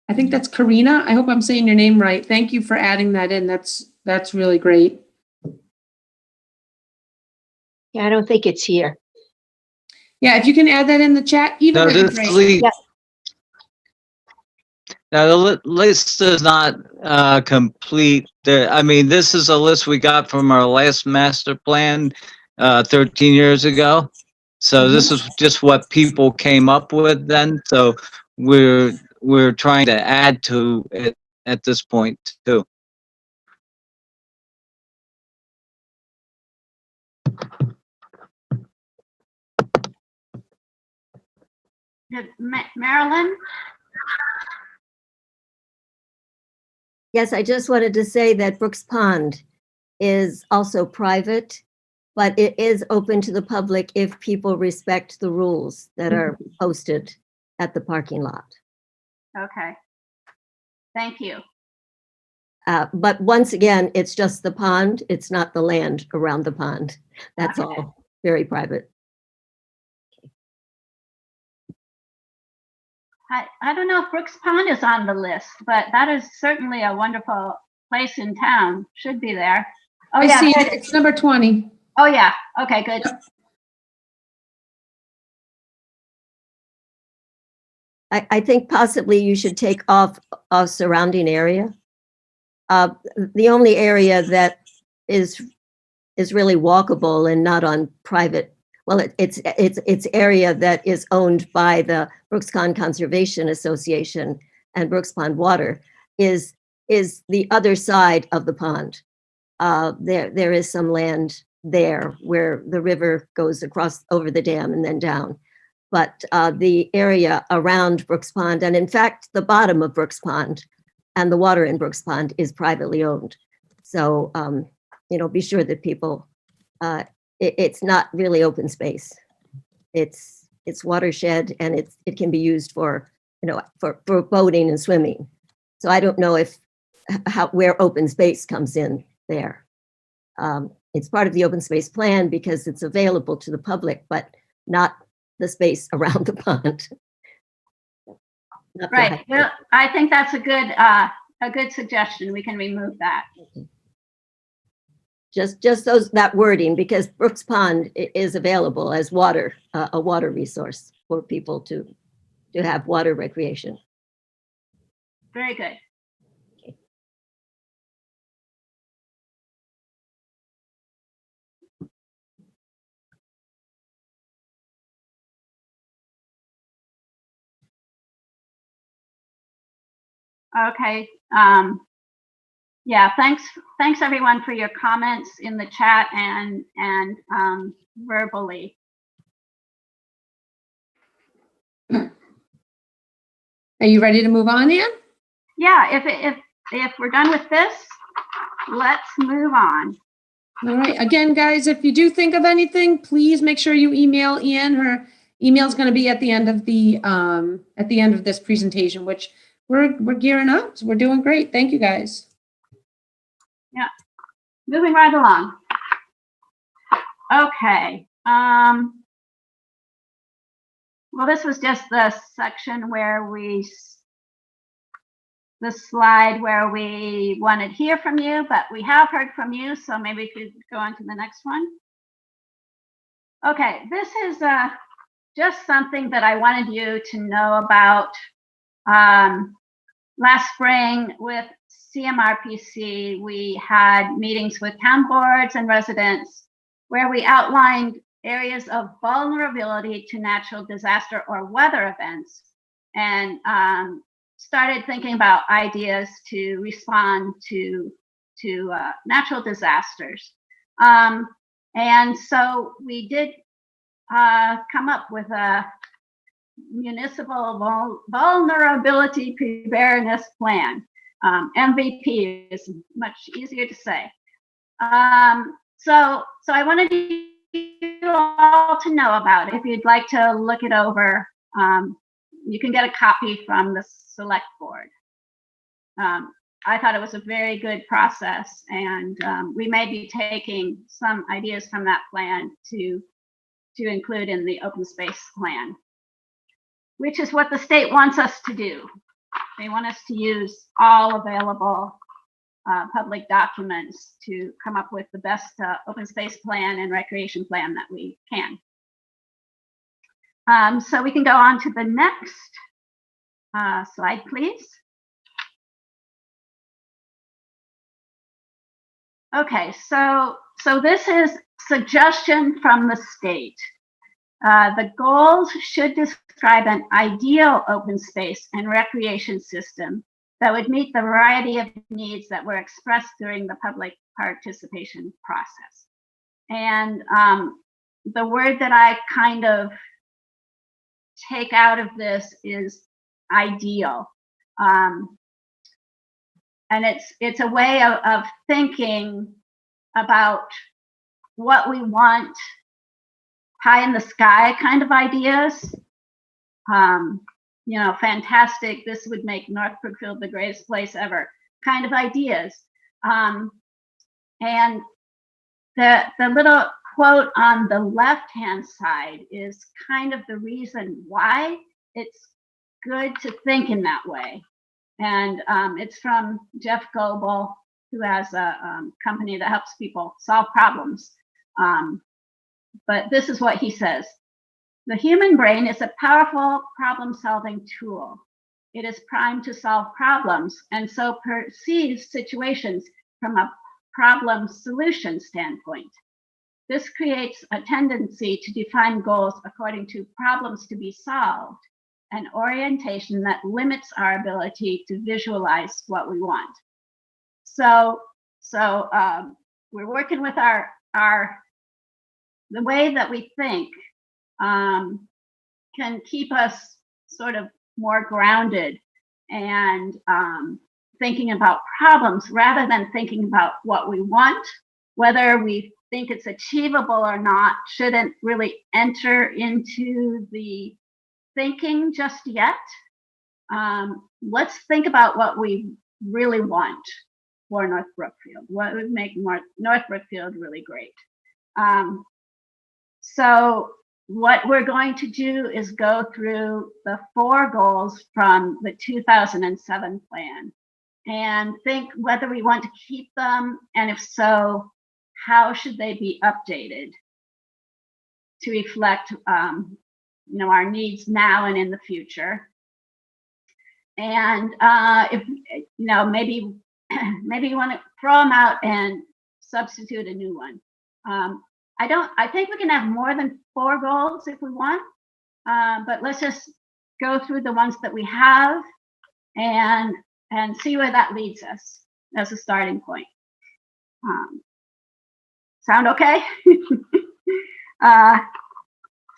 I think that's Karina. I hope I'm saying your name right. Thank you for adding that in. That's really great. Yeah, I don't think it's here. Yeah, if you can add that in the chat, Eva, No, that'd be great. Yeah. Now, the list is not complete. I mean, this is a list we got from our last master plan 13 years ago. So this is just what people came up with then. So we're trying to add to it at this point too. Marilyn? Yes, I just wanted to say that Brooks Pond is also private, but it is open to the public if people respect the rules that are posted at the parking lot. Okay. Thank you. But once again, it's just the pond. It's not the land around the pond. That's Okay. all very private. I don't know if Brooks Pond is on the list, but that is certainly a wonderful place in town. Should be there. Oh, I yeah. see it. It's number 20. Oh, yeah. Okay, good. I think possibly you should take off a surrounding area. The only area that is really walkable and not on private, well, it's area that is owned by the Brooks Pond Conservation Association and Brooks Pond Water is the other side of the pond. There is some land there where the river goes across over the dam and then down. But the area around Brooks Pond, and in fact, the bottom of Brooks Pond and the water in Brooks Pond is privately owned. So, be sure that people, it's not really open space. It's watershed, and it can be used for boating and swimming. So I don't know where open space comes in there. It's part of the open space plan because it's available to the public, but not the space around the pond. Right. Well, I think that's a good suggestion. We can remove that. Just that wording, because Brooks Pond is available as water, a water resource for people to have water recreation. Very good. Okay. Yeah, thanks everyone for your comments in the chat and verbally. Are you ready to move on, Ann? Yeah, if we're done with this, let's move on. All right. Again, guys, if you do think of anything, please make sure you email Ann. Her email is going to be at the end of this presentation, which we're gearing up. So we're doing great. Thank you, guys. Yeah, moving right along. Okay. Well, this was just the section where the slide where we wanted to hear from you, but we have heard from you, so maybe we could go on to the next one. Okay, this is just something that I wanted you to know about. Last spring with CMRPC, we had meetings with town boards and residents where we outlined areas of vulnerability to natural disaster or weather events, and started thinking about ideas to respond to natural disasters. And so we did come up with a municipal vulnerability preparedness plan. MVP is much easier to say. So I wanted you all to know about it. If you'd like to look it over, you can get a copy from the select board. I thought it was a very good process, and we may be taking some ideas from that plan to include in the open space plan, which is what the state wants us to do. They want us to use all available public documents to come up with the best open space plan and recreation plan that we can. So we can go on to the next slide, please. Okay, so this is suggestion from the state. The goals should describe an ideal open space and recreation system that would meet the variety of needs that were expressed during the public participation process. And the word that I kind of take out of this is ideal. And it's a way of thinking about what we want, pie in the sky kind of ideas. You know, fantastic, this would make North Brookfield the greatest place ever kind of ideas. And the little quote on the left-hand side is kind of the reason why it's good to think in that way. And it's from Jeff Goebel, who has a company that helps people solve problems. But this is what he says. The human brain is a powerful problem-solving tool. It is primed to solve problems and so perceives situations from a problem-solution standpoint. This creates a tendency to define goals according to problems to be solved, an orientation that limits our ability to visualize what we want. So we're working with the way that we think can keep us sort of more grounded and thinking about problems rather than thinking about what we want. Whether we think it's achievable or not shouldn't really enter into the thinking just yet. Let's think about what we really want for North Brookfield, what would make North Brookfield really great. So what we're going to do is go through the 4 goals from the 2007 plan and think whether we want to keep them, and if so, how should they be updated to reflect you know, our needs now and in the future. And if you know, maybe you want to throw them out and substitute a new one. I think we can have more than 4 goals if we want, but let's just go through the ones that we have and see where that leads us as a starting point. Sound okay?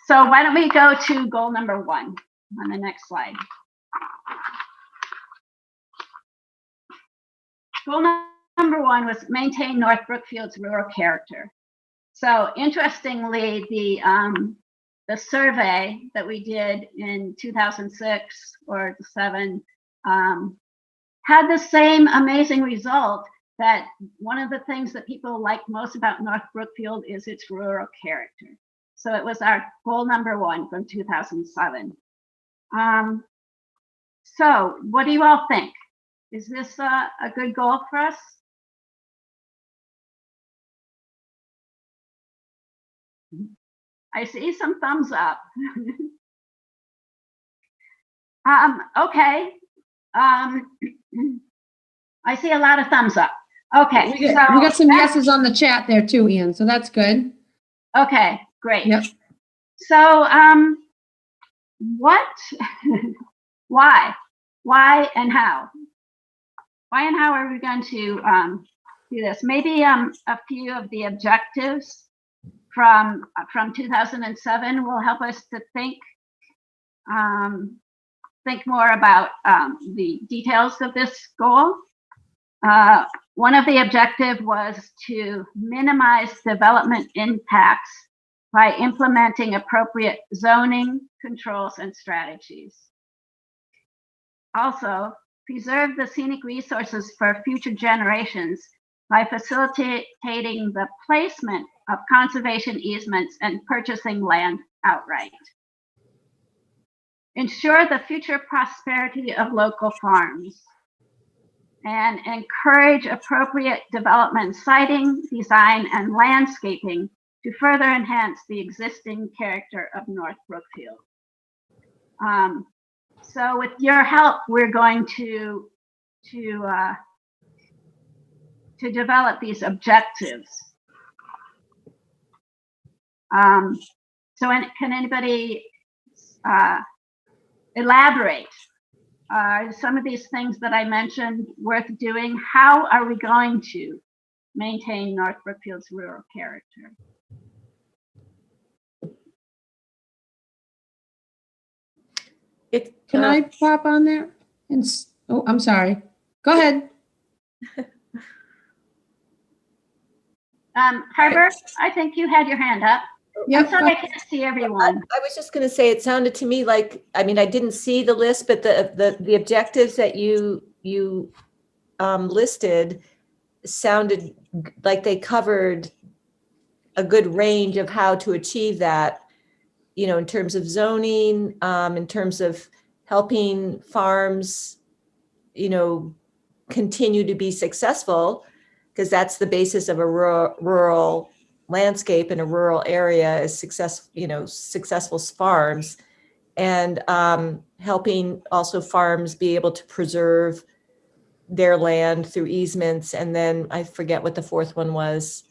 So why don't we go to goal number 1 on the next slide. goal number one was maintain North Brookfield's rural character. So interestingly, the survey that we did in 2006 or 2007 had the same amazing result, that one of the things that people like most about North Brookfield is its rural character. So it was our goal number one from 2007. So what do you all think? Is this a good goal for us? I see some thumbs up. Okay. I see a lot of thumbs up. Okay. We got some yeses on the chat there too, Ian, so that's good. Okay, great. Yep. So, what, why and how? Why and how are we going to do this? Maybe a few of the objectives from 2007 will help us to think more about the details of this goal. One of the objectives was to minimize development impacts by implementing appropriate zoning, controls, and strategies. Also, preserve the scenic resources for future generations by facilitating the placement of conservation easements and purchasing land outright. Ensure the future prosperity of local farms, and encourage appropriate development, siting, design, and landscaping to further enhance the existing character of North Brookfield. So with your help, we're going to develop these objectives. So can anybody elaborate? Are some of these things that I mentioned worth doing? How are we going to maintain North Brookfield's rural character? Can I pop on there? Oh, I'm sorry. Go ahead. Harbor, I think you had your hand up. Yep. I'm sorry, I can't see everyone. I was just going to say, it sounded to me like, I mean, I didn't see the list, but the objectives that you listed sounded like they covered a good range of how to achieve that, you know, in terms of zoning, in terms of helping farms, you know, continue to be successful, because that's the basis of a rural landscape in a rural area is successful farms, and helping also farms be able to preserve their land through easements. And then I forget what the fourth one was.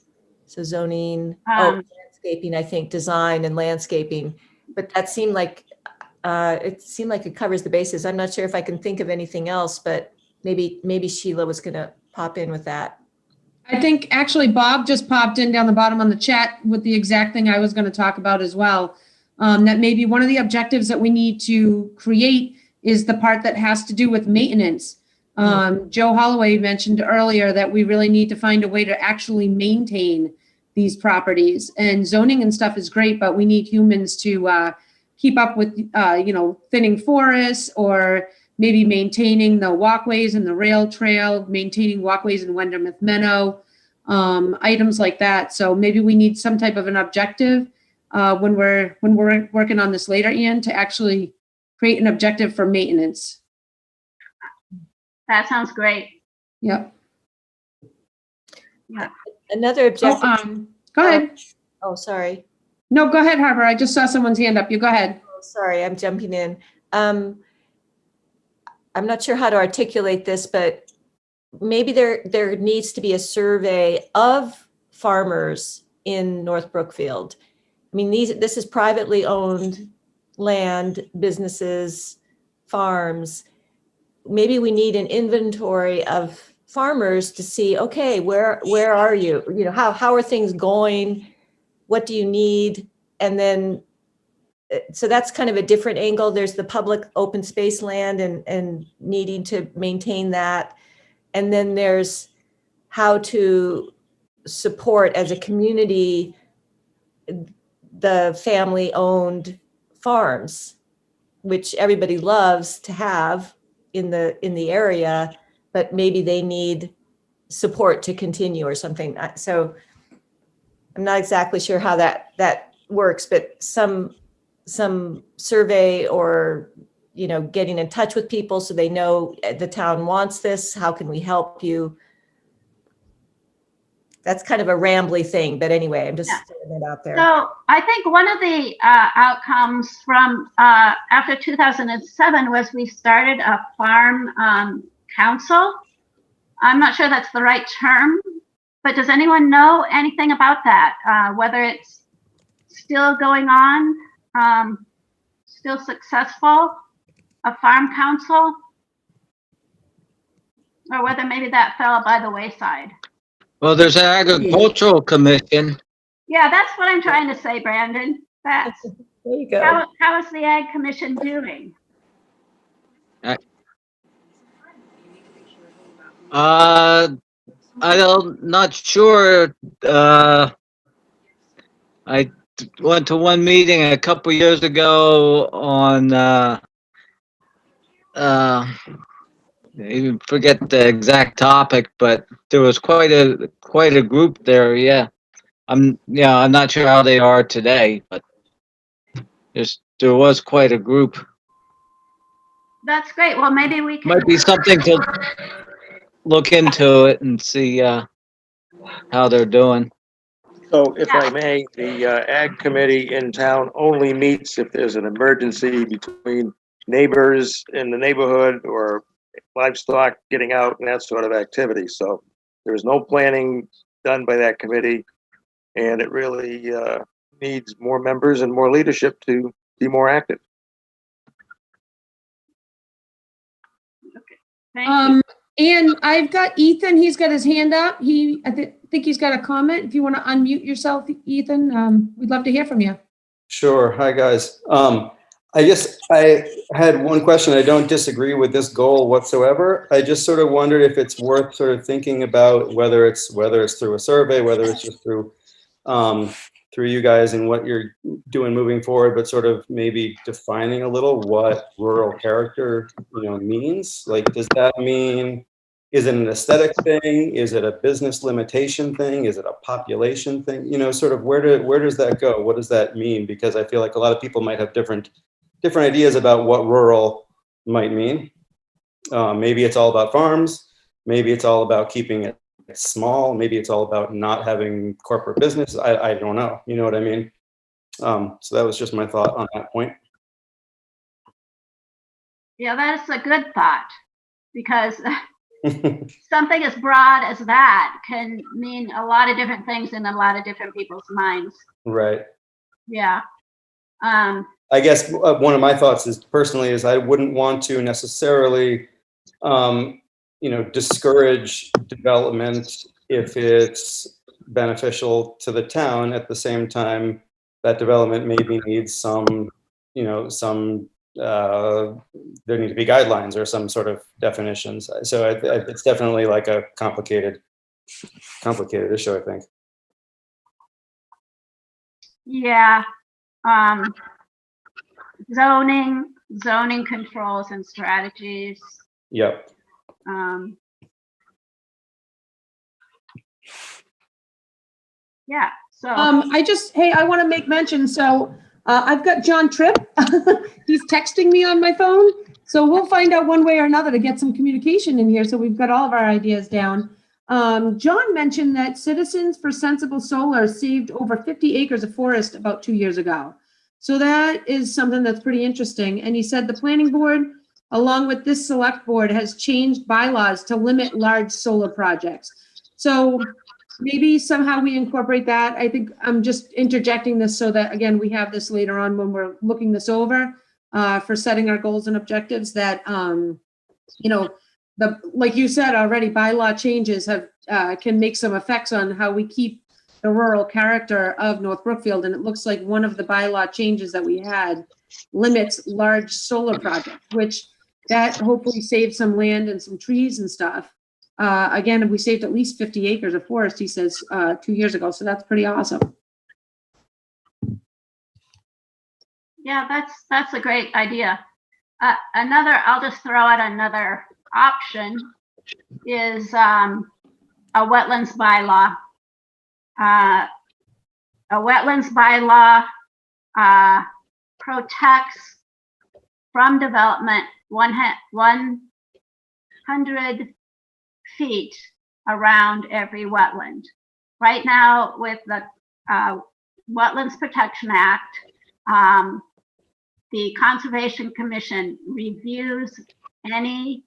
So zoning, landscaping, I think, design and landscaping. But that seemed like it covers the bases. I'm not sure if I can think of anything else, but maybe Sheila was going to pop in with that. I think actually Bob just popped in down the bottom on the chat with the exact thing I was going to talk about as well. That maybe one of the objectives that we need to create is the part that has to do with maintenance. Joe Holloway mentioned earlier that we really need to find a way to actually maintain these properties, and zoning and stuff is great, but we need humans to keep up with, thinning forests, or maybe maintaining the walkways and the rail trail, maintaining walkways in Wendermouth Meadow, items like that. So maybe we need some type of an objective when we're working on this later, Ian, to actually create an objective for maintenance. That sounds great. Yep. Yeah. Another objective. Go ahead. Oh, sorry. No, go ahead, Harbor. I just saw someone's hand up. You go ahead. Oh, sorry, I'm jumping in. I'm not sure how to articulate this, but maybe there needs to be a survey of farmers in North Brookfield. I mean, this is privately owned land, businesses, farms. Maybe we need an inventory of farmers to see, okay, where are you? You know, how are things going? What do you need? And then, so that's kind of a different angle. There's the public open space land and needing to maintain that. And then there's how to support as a community the family-owned farms, which everybody loves to have in the area, but maybe they need support to continue or something. So I'm not exactly sure how that works, but some survey or, you know, getting in touch with people so they know the town wants this. How can we help you? That's kind of a rambly thing, but anyway, I'm just throwing it out there. So I think one of the outcomes from after 2007 was we started a farm council. I'm not sure that's the right term, but does anyone know anything about that? Whether it's still going on, still successful, a farm council, or whether maybe that fell by the wayside. Well, there's an agricultural commission. Yeah, that's what I'm trying to say, Brandon. That's There you go. how is the Ag Commission doing? I'm not sure. I went to one meeting a couple years ago on, I even forget the exact topic, but there was quite a group there. Yeah. I'm not sure how they are today, but there was quite a group. That's great. Well, maybe we can. Might be something to look into it and see how they're doing. So if I may, the Ag Committee in town only meets if there's an emergency between neighbors in the neighborhood or livestock getting out and that sort of activity. So there's no planning done by that committee, and it really needs more members and more leadership to be more active. Thank you. And I've got Ethan, he's got his hand up. I think he's got a comment. If you want to unmute yourself, Ethan, we'd love to hear from you. Sure. Hi, guys. I guess I had one question. I don't disagree with this goal whatsoever. I just sort of wondered if it's worth sort of thinking about whether it's through a survey, whether it's just through you guys and what you're doing moving forward, but sort of maybe defining a little what rural character, means. Like, does that mean, is it an aesthetic thing? Is it a business limitation thing? Is it a population thing? Sort of where does that go? What does that mean? Because I feel like a lot of people might have different ideas about what rural might mean. Maybe it's all about farms. Maybe it's all about keeping it small. Maybe it's all about not having corporate business. I don't know. You know what I mean? So that was just my thought on that point. Yeah, that's a good thought, because something as broad as that can mean a lot of different things in a lot of different people's minds. Right. Yeah. I guess one of my thoughts is I wouldn't want to necessarily, discourage development if it's beneficial to the town. At the same time, that development maybe needs some there need to be guidelines or some sort of definitions. So it's definitely like a complicated issue, I think. Yeah. Zoning controls and strategies. Yep. Yeah. So I want to make mention. So I've got John Tripp. He's texting me on my phone. So we'll find out one way or another to get some communication in here. So we've got all of our ideas down. John mentioned that Citizens for Sensible Solar saved over 50 acres of forest about 2 years ago. So that is something that's pretty interesting. And he said the planning board, along with this select board, has changed bylaws to limit large solar projects. So maybe somehow we incorporate that. I think I'm just interjecting this so that, again, we have this later on when we're looking this over for setting our goals and objectives, that, like you said already, bylaw changes can make some effects on how we keep the rural character of North Brookfield. And it looks like one of the bylaw changes that we had limits large solar projects, which that hopefully saves some land and some trees and stuff. Again, we saved at least 50 acres of forest, he says, 2 years ago. So that's pretty awesome. Yeah, that's a great idea. I'll just throw out another option is a wetlands bylaw. A wetlands bylaw protects from development 100 feet around every wetland. Right now, with the Wetlands Protection Act, the Conservation Commission reviews any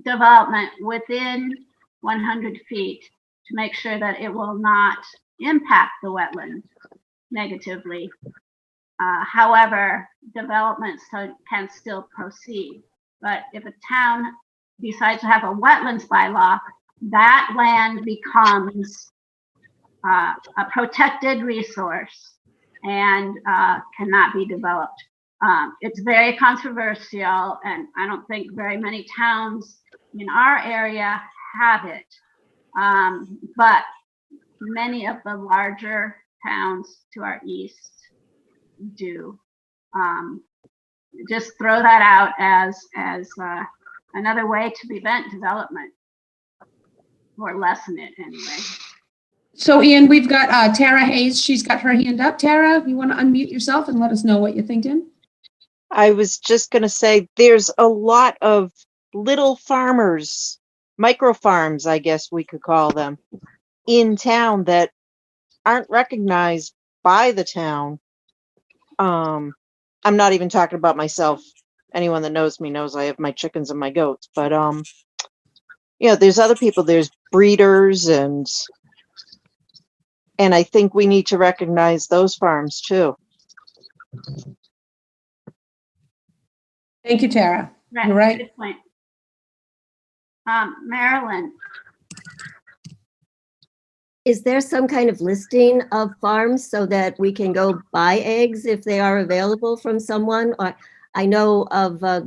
development within 100 feet to make sure that it will not impact the wetland negatively. However, development can still proceed. But if a town decides to have a wetlands bylaw, that land becomes a protected resource and cannot be developed. It's very controversial, and I don't think very many towns in our area have it. But many of the larger towns to our east do. Just throw that out as another way to prevent development, or lessen it anyway. So Ian, we've got Tara Hayes. She's got her hand up. Tara, you want to unmute yourself and let us know what you're thinking? I was just going to say there's a lot of little farmers, micro farms, I guess we could call them, in town that aren't recognized by the town. I'm not even talking about myself. Anyone that knows me knows I have my chickens and my goats, but you know, there's other people, there's breeders, and I think we need to recognize those farms too. Thank you, Tara. Right, You're right. good point. Marilyn. Is there some kind of listing of farms so that we can go buy eggs if they are available from someone? Or I know of a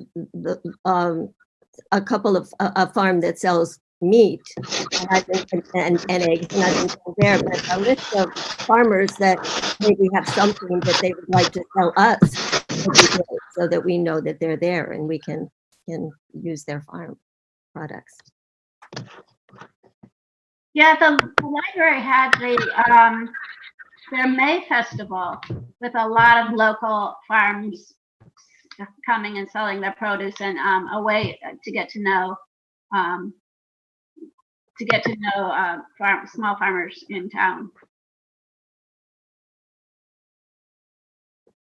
couple of a farm that sells meat and eggs, and I've been there, but a list of farmers that maybe have something that they would like to sell us so that we know that they're there and we can use their farm products. Yeah, the library had their May festival with a lot of local farms coming and selling their produce, and a way to get to know small farmers in town.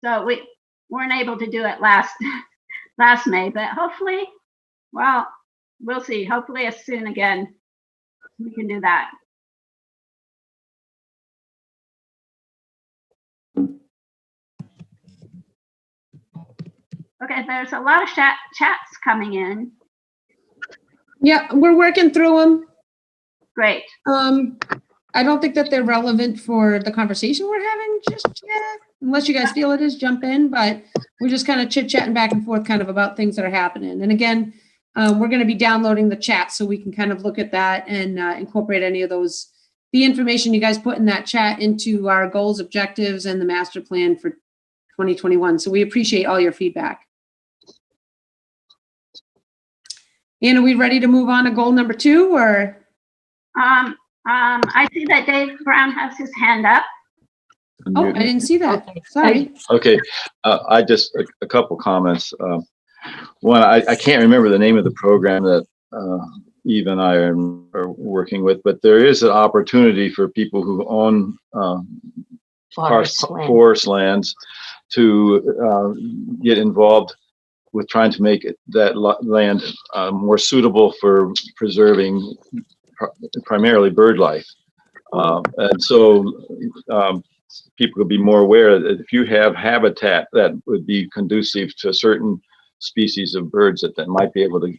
So we weren't able to do it last May, but hopefully, well, we'll see. Hopefully, as soon again we can do that. Okay, there's a lot of chats coming in. Yeah, we're working through them. Great. I don't think that they're relevant for the conversation we're having just yet, unless you guys feel it is, jump in, but we're just kind of chit-chatting back and forth kind of about things that are happening. And again, we're going to be downloading the chat so we can kind of look at that and incorporate any of those, the information you guys put in that chat into our goals, objectives, and the master plan for 2021. So we appreciate all your feedback. And are we ready to move on to goal number 2, or? I see that Dave Brown has his hand up. Oh, I didn't see that. Sorry. Okay, I just, a couple comments. One, I can't remember the name of the program that Eve and I are working with, but there is an opportunity for people who own forest lands to get involved with trying to make that land more suitable for preserving primarily bird life. And so people could be more aware that if you have habitat that would be conducive to certain species of birds that might be able to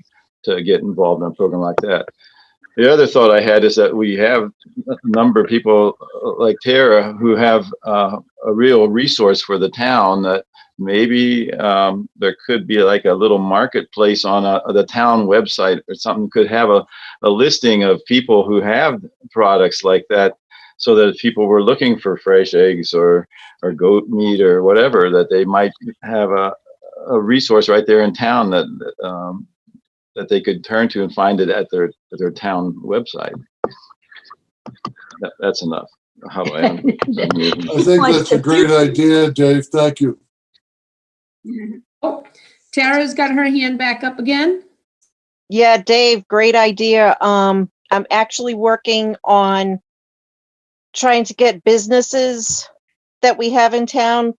get involved in a program like that. The other thought I had is that we have a number of people like Tara who have a real resource for the town that maybe there could be like a little marketplace on the town website or something, could have a listing of people who have products like that, so that if people were looking for fresh eggs or goat meat or whatever, that they might have a resource right there in town that they could turn to and find it at their town website. That's enough. How do I end? I think that's a great idea, Dave. Thank you. Oh, Tara's got her hand back up again. Yeah, Dave, great idea. I'm actually working on trying to get businesses that we have in town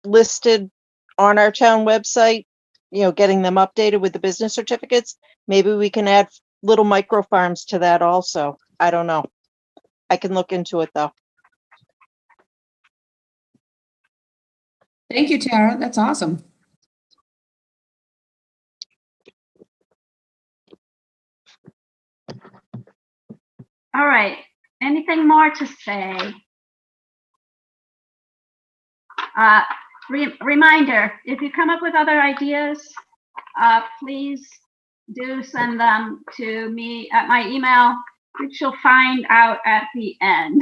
listed on our town website, getting them updated with the business certificates. Maybe we can add little micro farms to that also. I don't know. I can look into it though. Thank you, Tara. That's awesome. All right. Anything more to say? Reminder, if you come up with other ideas, please do send them to me at my email, which you'll find out at the end.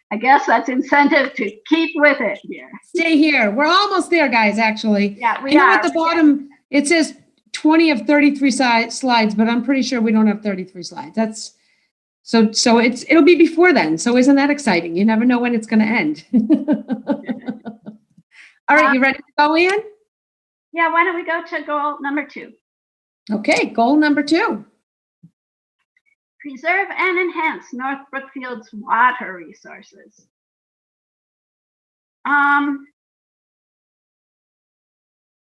I guess that's incentive to keep with it here. Stay here. We're almost there, guys, actually. Yeah, we I know are. at the bottom, it says 20 of 33 slides, but I'm pretty sure we don't have 33 slides. That's so it'll be before then. So isn't that exciting? You never know when it's going to end. All right, you ready to go in? Yeah, why don't we go to goal number 2? Okay, goal number 2. Preserve and enhance North Brookfield's water resources.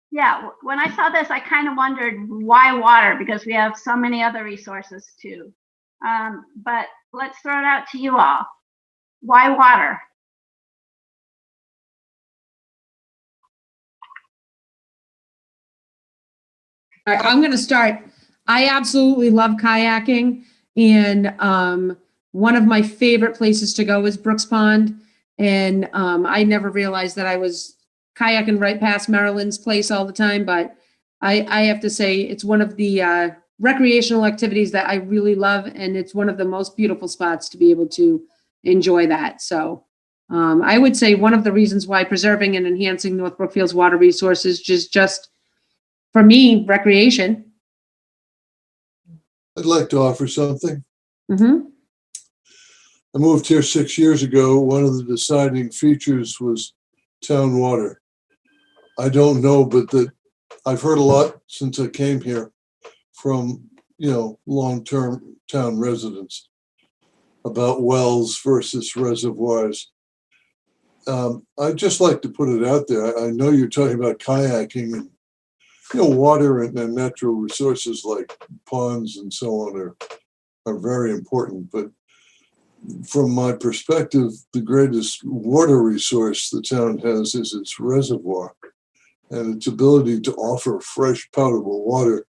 Yeah, when I saw this, I kind of wondered why water, because we have so many other resources too. But let's throw it out to you all. Why water? All right, I'm going to start. I absolutely love kayaking, and one of my favorite places to go is Brooks Pond. And I never realized that I was kayaking right past Marilyn's place all the time, but I have to say it's one of the recreational activities that I really love, and it's one of the most beautiful spots to be able to enjoy that. So I would say one of the reasons why preserving and enhancing North Brookfield's water resources just for me, recreation. I'd like to offer something. Mm-hmm. I moved here 6 years ago. One of the deciding features was town water. I don't know, but I've heard a lot since I came here from, long-term town residents about wells versus reservoirs. I'd just like to put it out there. I know you're talking about kayaking and, water and natural resources like ponds and so on are very important. But from my perspective, the greatest water resource the town has is its reservoir and its ability to offer fresh, potable water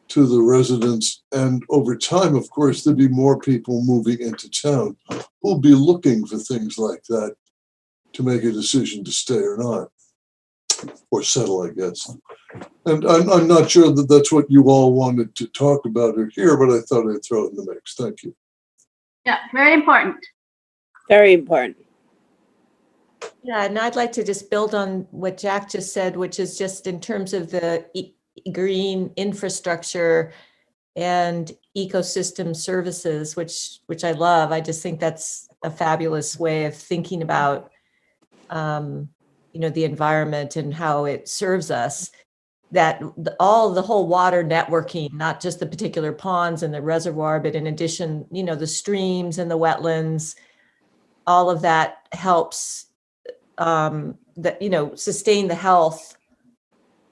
to the residents. And over time, of course, there'll be more people moving into town who'll be looking for things like that to make a decision to stay or not, or settle, I guess. And I'm not sure that that's what you all wanted to talk about or hear, but I thought I'd throw it in the mix. Thank you. Yeah, very important. Very important. Yeah, and I'd like to just build on what Jack just said, which is just in terms of the green infrastructure and ecosystem services, which I love. I just think that's a fabulous way of thinking about, the environment and how it serves us. That the whole water networking, not just the particular ponds and the reservoir, but in addition, the streams and the wetlands, all of that helps sustain the health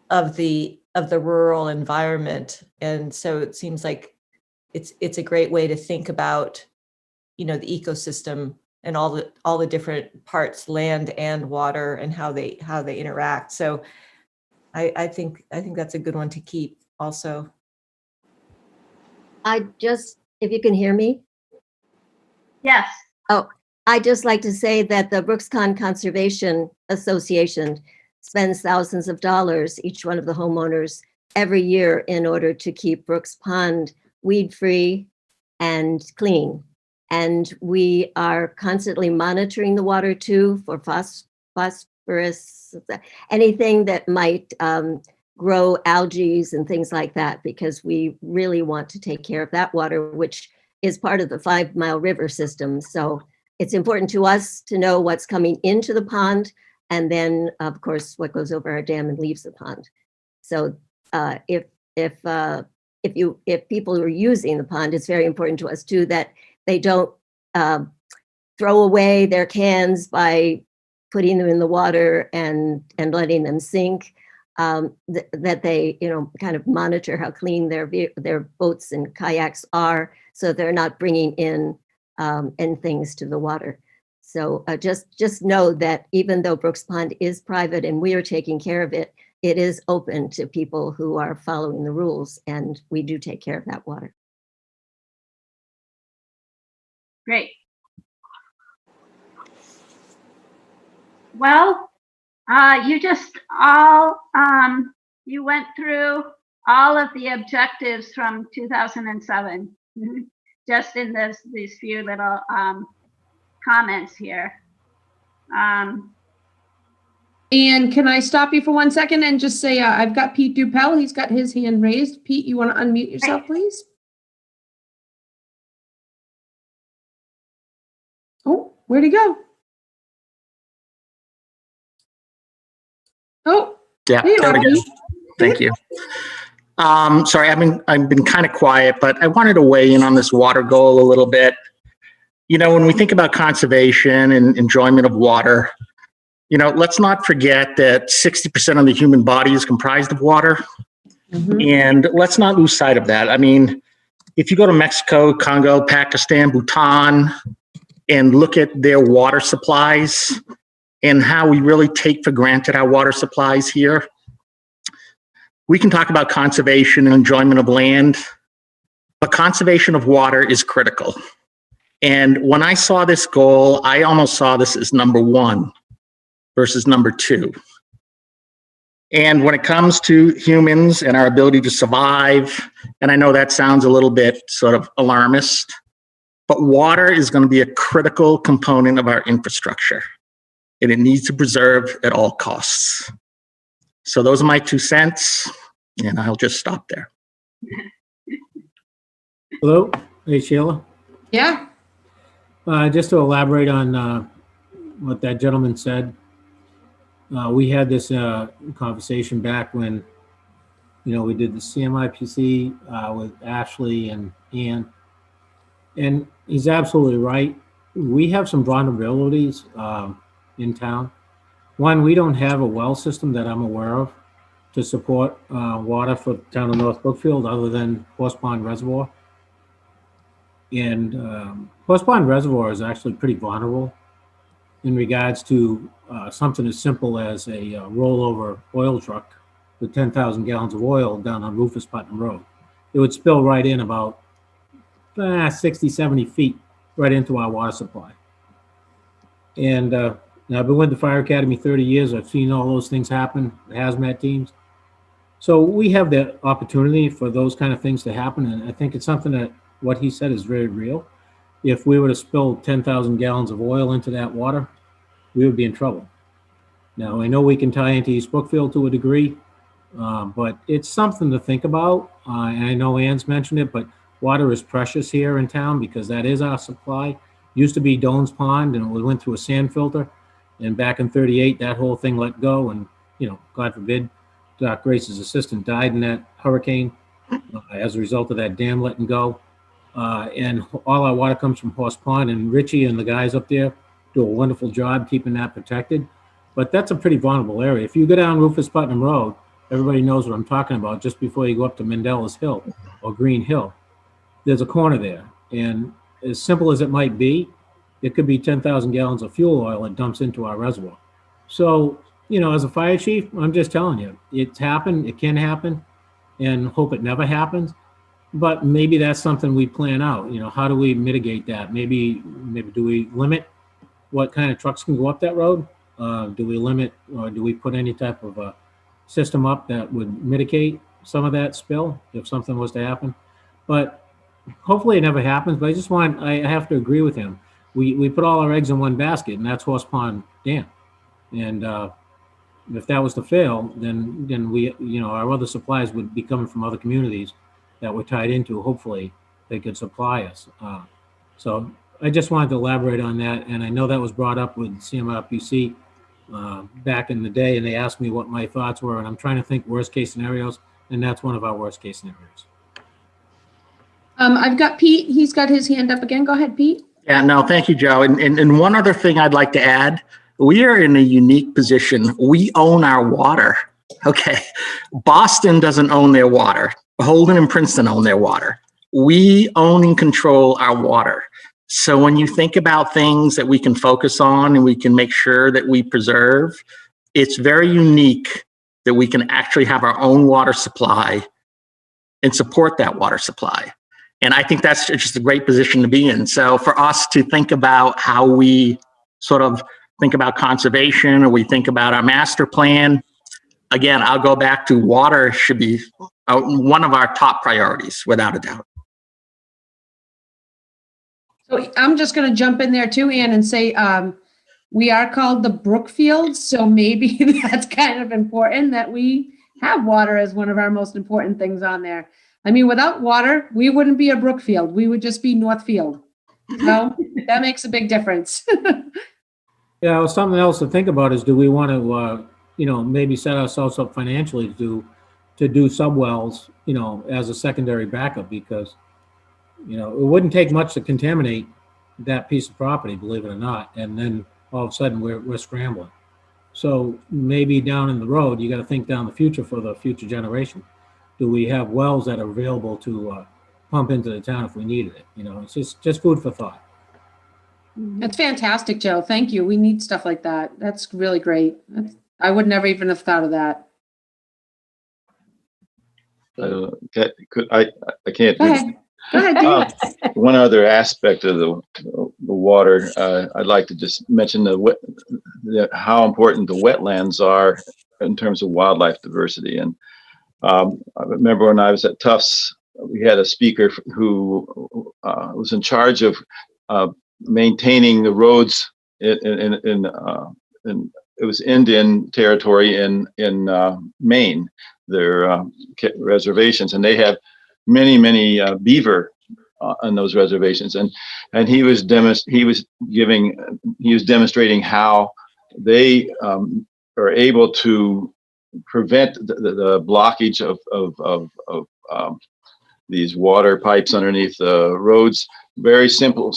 of the rural environment. And so it seems like it's a great way to think about, the ecosystem and all the different parts, land and water, and how they interact. So I think that's a good one to keep also. If you can hear me. Yes. Oh, I just like to say that the Brooks Pond Conservation Association spends thousands of dollars, each one of the homeowners, every year in order to keep Brooks Pond weed-free and clean. And we are constantly monitoring the water too for phosphorus, anything that might grow algae and things like that, because we really want to take care of that water, which is part of the 5 Mile River system. So it's important to us to know what's coming into the pond, and then of course what goes over our dam and leaves the pond. So if people are using the pond, it's very important to us too that they don't throw away their cans by putting them in the water and letting them sink. That they, kind of monitor how clean their boats and kayaks are, so they're not bringing in things to the water. So just know that even though Brooks Pond is private and we are taking care of it, it is open to people who are following the rules, and we do take care of that water. Great. Well, you went through all of the objectives from 2007, just in these few little comments here. And can I stop you for 1 second and just say, I've got Pete Dupel. He's got his hand raised. Pete, you want to unmute yourself, please? Oh, where'd he go? Oh, yeah, there we go. Thank you. Sorry, I've been kind of quiet, but I wanted to weigh in on this water goal a little bit. When we think about conservation and enjoyment of water, let's not forget that 60% of the human body is comprised of water. And let's not lose sight of that. I mean, if you go to Mexico, Congo, Pakistan, Bhutan, and look at their water supplies and how we really take for granted our water supplies here, we can talk about conservation and enjoyment of land, but conservation of water is critical. And when I saw this goal, I almost saw this as number 1 versus number 2. And when it comes to humans and our ability to survive, and I know that sounds a little bit sort of alarmist, but water is going to be a critical component of our infrastructure, and it needs to preserve at all costs. So those are my 2 cents, and I'll just stop there. Hello, hey Sheila. Yeah. Just to elaborate on what that gentleman said, we had this conversation back when, we did the CMIPC with Ashley and Ann, and he's absolutely right. We have some vulnerabilities in town. One, we don't have a well system that I'm aware of to support water for the town of North Brookfield other than Horse Pond Reservoir. And Horse Pond Reservoir is actually pretty vulnerable in regards to something as simple as a rollover oil truck with 10,000 gallons of oil down on Rufus Putnam Road. It would spill right in about 60, 70 feet right into our water supply. And I've been with the Fire Academy 30 years. I've seen all those things happen, the hazmat teams. So we have the opportunity for those kind of things to happen. And I think it's something that what he said is very real. If we were to spill 10,000 gallons of oil into that water, we would be in trouble. Now, I know we can tie into East Brookfield to a degree, but it's something to think about. And I know Ann's mentioned it, but water is precious here in town because that is our supply. Used to be Doan's Pond, and it went through a sand filter. And back in 38, that whole thing let go. And, God forbid, Doc Grace's assistant died in that hurricane as a result of that dam letting go. And all our water comes from Horse Pond, and Richie and the guys up there do a wonderful job keeping that protected. But that's a pretty vulnerable area. If you go down Rufus Putnam Road, everybody knows what I'm talking about. Just before you go up to Mandela's Hill or Green Hill, there's a corner there. And as simple as it might be, it could be 10,000 gallons of fuel oil that dumps into our reservoir. So, as a fire chief, I'm just telling you, it's happened, it can happen, and hope it never happens. But maybe that's something we plan out. How do we mitigate that? Maybe do we limit what kind of trucks can go up that road? Do we limit, or do we put any type of a system up that would mitigate some of that spill if something was to happen? But hopefully it never happens. But I have to agree with him. We put all our eggs in one basket, and that's Horse Pond Dam. And if that was to fail, then we, our other supplies would be coming from other communities that we're tied into. Hopefully, they could supply us. So I just wanted to elaborate on that, and I know that was brought up with CMRPC back in the day, and they asked me what my thoughts were, and I'm trying to think worst case scenarios, and that's one of our worst case scenarios. I've got Pete. He's got his hand up again. Go ahead, Pete. Yeah, no, thank you, Joe. And one other thing I'd like to add, we are in a unique position. We own our water. Okay. Boston doesn't own their water. Holden and Princeton own their water. We own and control our water. So when you think about things that we can focus on and we can make sure that we preserve, it's very unique that we can actually have our own water supply and support that water supply. And I think that's just a great position to be in. So for us to think about how we sort of think about conservation, or we think about our master plan, again, I'll go back to water should be one of our top priorities, without a doubt. So I'm just going to jump in there too, Ann, and say we are called the Brookfields. So maybe that's kind of important that we have water as one of our most important things on there. I mean, without water, we wouldn't be a Brookfield. We would just be Northfield. So that makes a big difference. Yeah, well, something else to think about is, do we want to, maybe set ourselves up financially to do subwells, as a secondary backup, because, it wouldn't take much to contaminate that piece of property, believe it or not, and then all of a sudden we're scrambling. So maybe down in the road, you got to think down the future for the future generation. Do we have wells that are available to pump into the town if we needed it? It's just food for thought. That's fantastic, Joe. Thank you. We need stuff like that. That's really great. I would never even have thought of that. I can't. Go ahead. Go ahead, Dave. One other aspect of the water, I'd like to just mention how important the wetlands are in terms of wildlife diversity. And I remember when I was at Tufts, we had a speaker who was in charge of maintaining the roads in it was Indian territory in Maine, their reservations, and they have many beaver on those reservations, and he was demonstrating how they are able to prevent the blockage of these water pipes underneath the roads. Very simple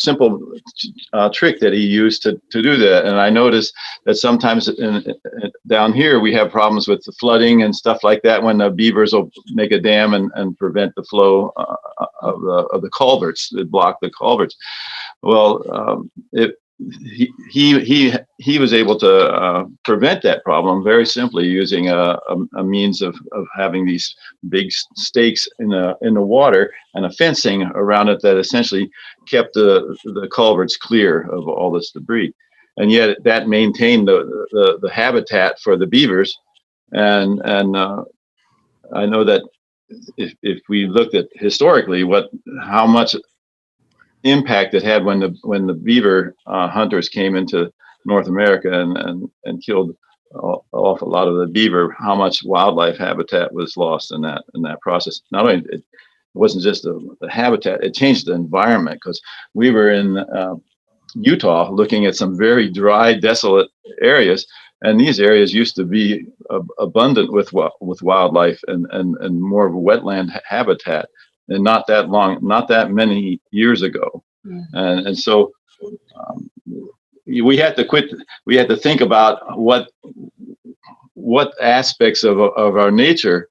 trick that he used to do that. And I noticed that sometimes down here we have problems with the flooding and stuff like that when the beavers will make a dam and prevent the flow of the culverts, that block the culverts. Well, he was able to prevent that problem very simply using a means of having these big stakes in the water and a fencing around it that essentially kept the culverts clear of all this debris, and yet that maintained the habitat for the beavers. And I know that if we looked at historically how much impact it had when the beaver hunters came into North America and killed off a lot of the beaver, how much wildlife habitat was lost in that process. Not only it wasn't just the habitat, it changed the environment, because we were in Utah looking at some very dry, desolate areas, and these areas used to be abundant with wildlife and more of a wetland habitat. And not that many years ago. And so we had to think about what aspects of our nature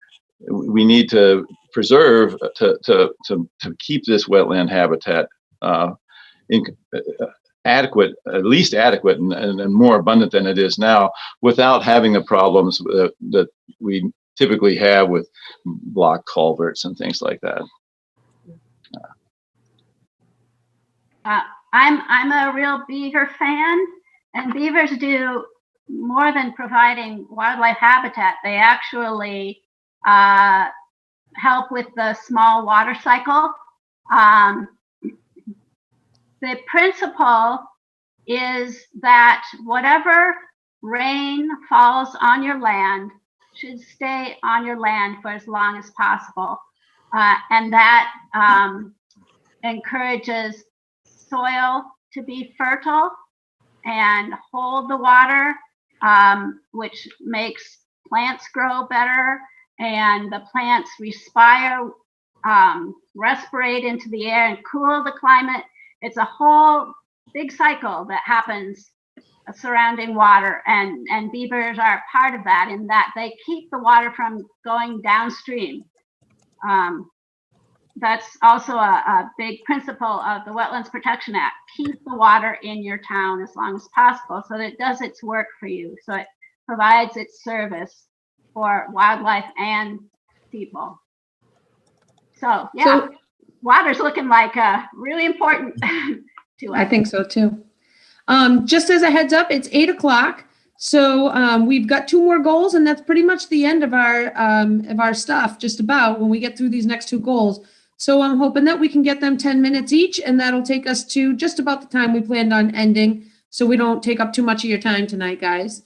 we need to preserve to keep this wetland habitat adequate, at least adequate, and more abundant than it is now, without having the problems that we typically have with block culverts and things like that. I'm a real beaver fan, and beavers do more than providing wildlife habitat, they actually help with the small water cycle. The principle is that whatever rain falls on your land should stay on your land for as long as possible. And that encourages soil to be fertile and hold the water, which makes plants grow better, and the plants respirate into the air and cool the climate. It's a whole big cycle that happens surrounding water, and beavers are part of that, in that they keep the water from going downstream. That's also a big principle of the Wetlands Protection Act. Keep the water in your town as long as possible so that it does its work for you, so it provides its service for wildlife and people. So yeah, water's looking like really important to us. I think so too. Just as a heads up, it's 8 o'clock. So we've got 2 more goals, and that's pretty much the end of our stuff, just about, when we get through these next 2 goals. So I'm hoping that we can get them 10 minutes each, and that'll take us to just about the time we planned on ending, so we don't take up too much of your time tonight, guys.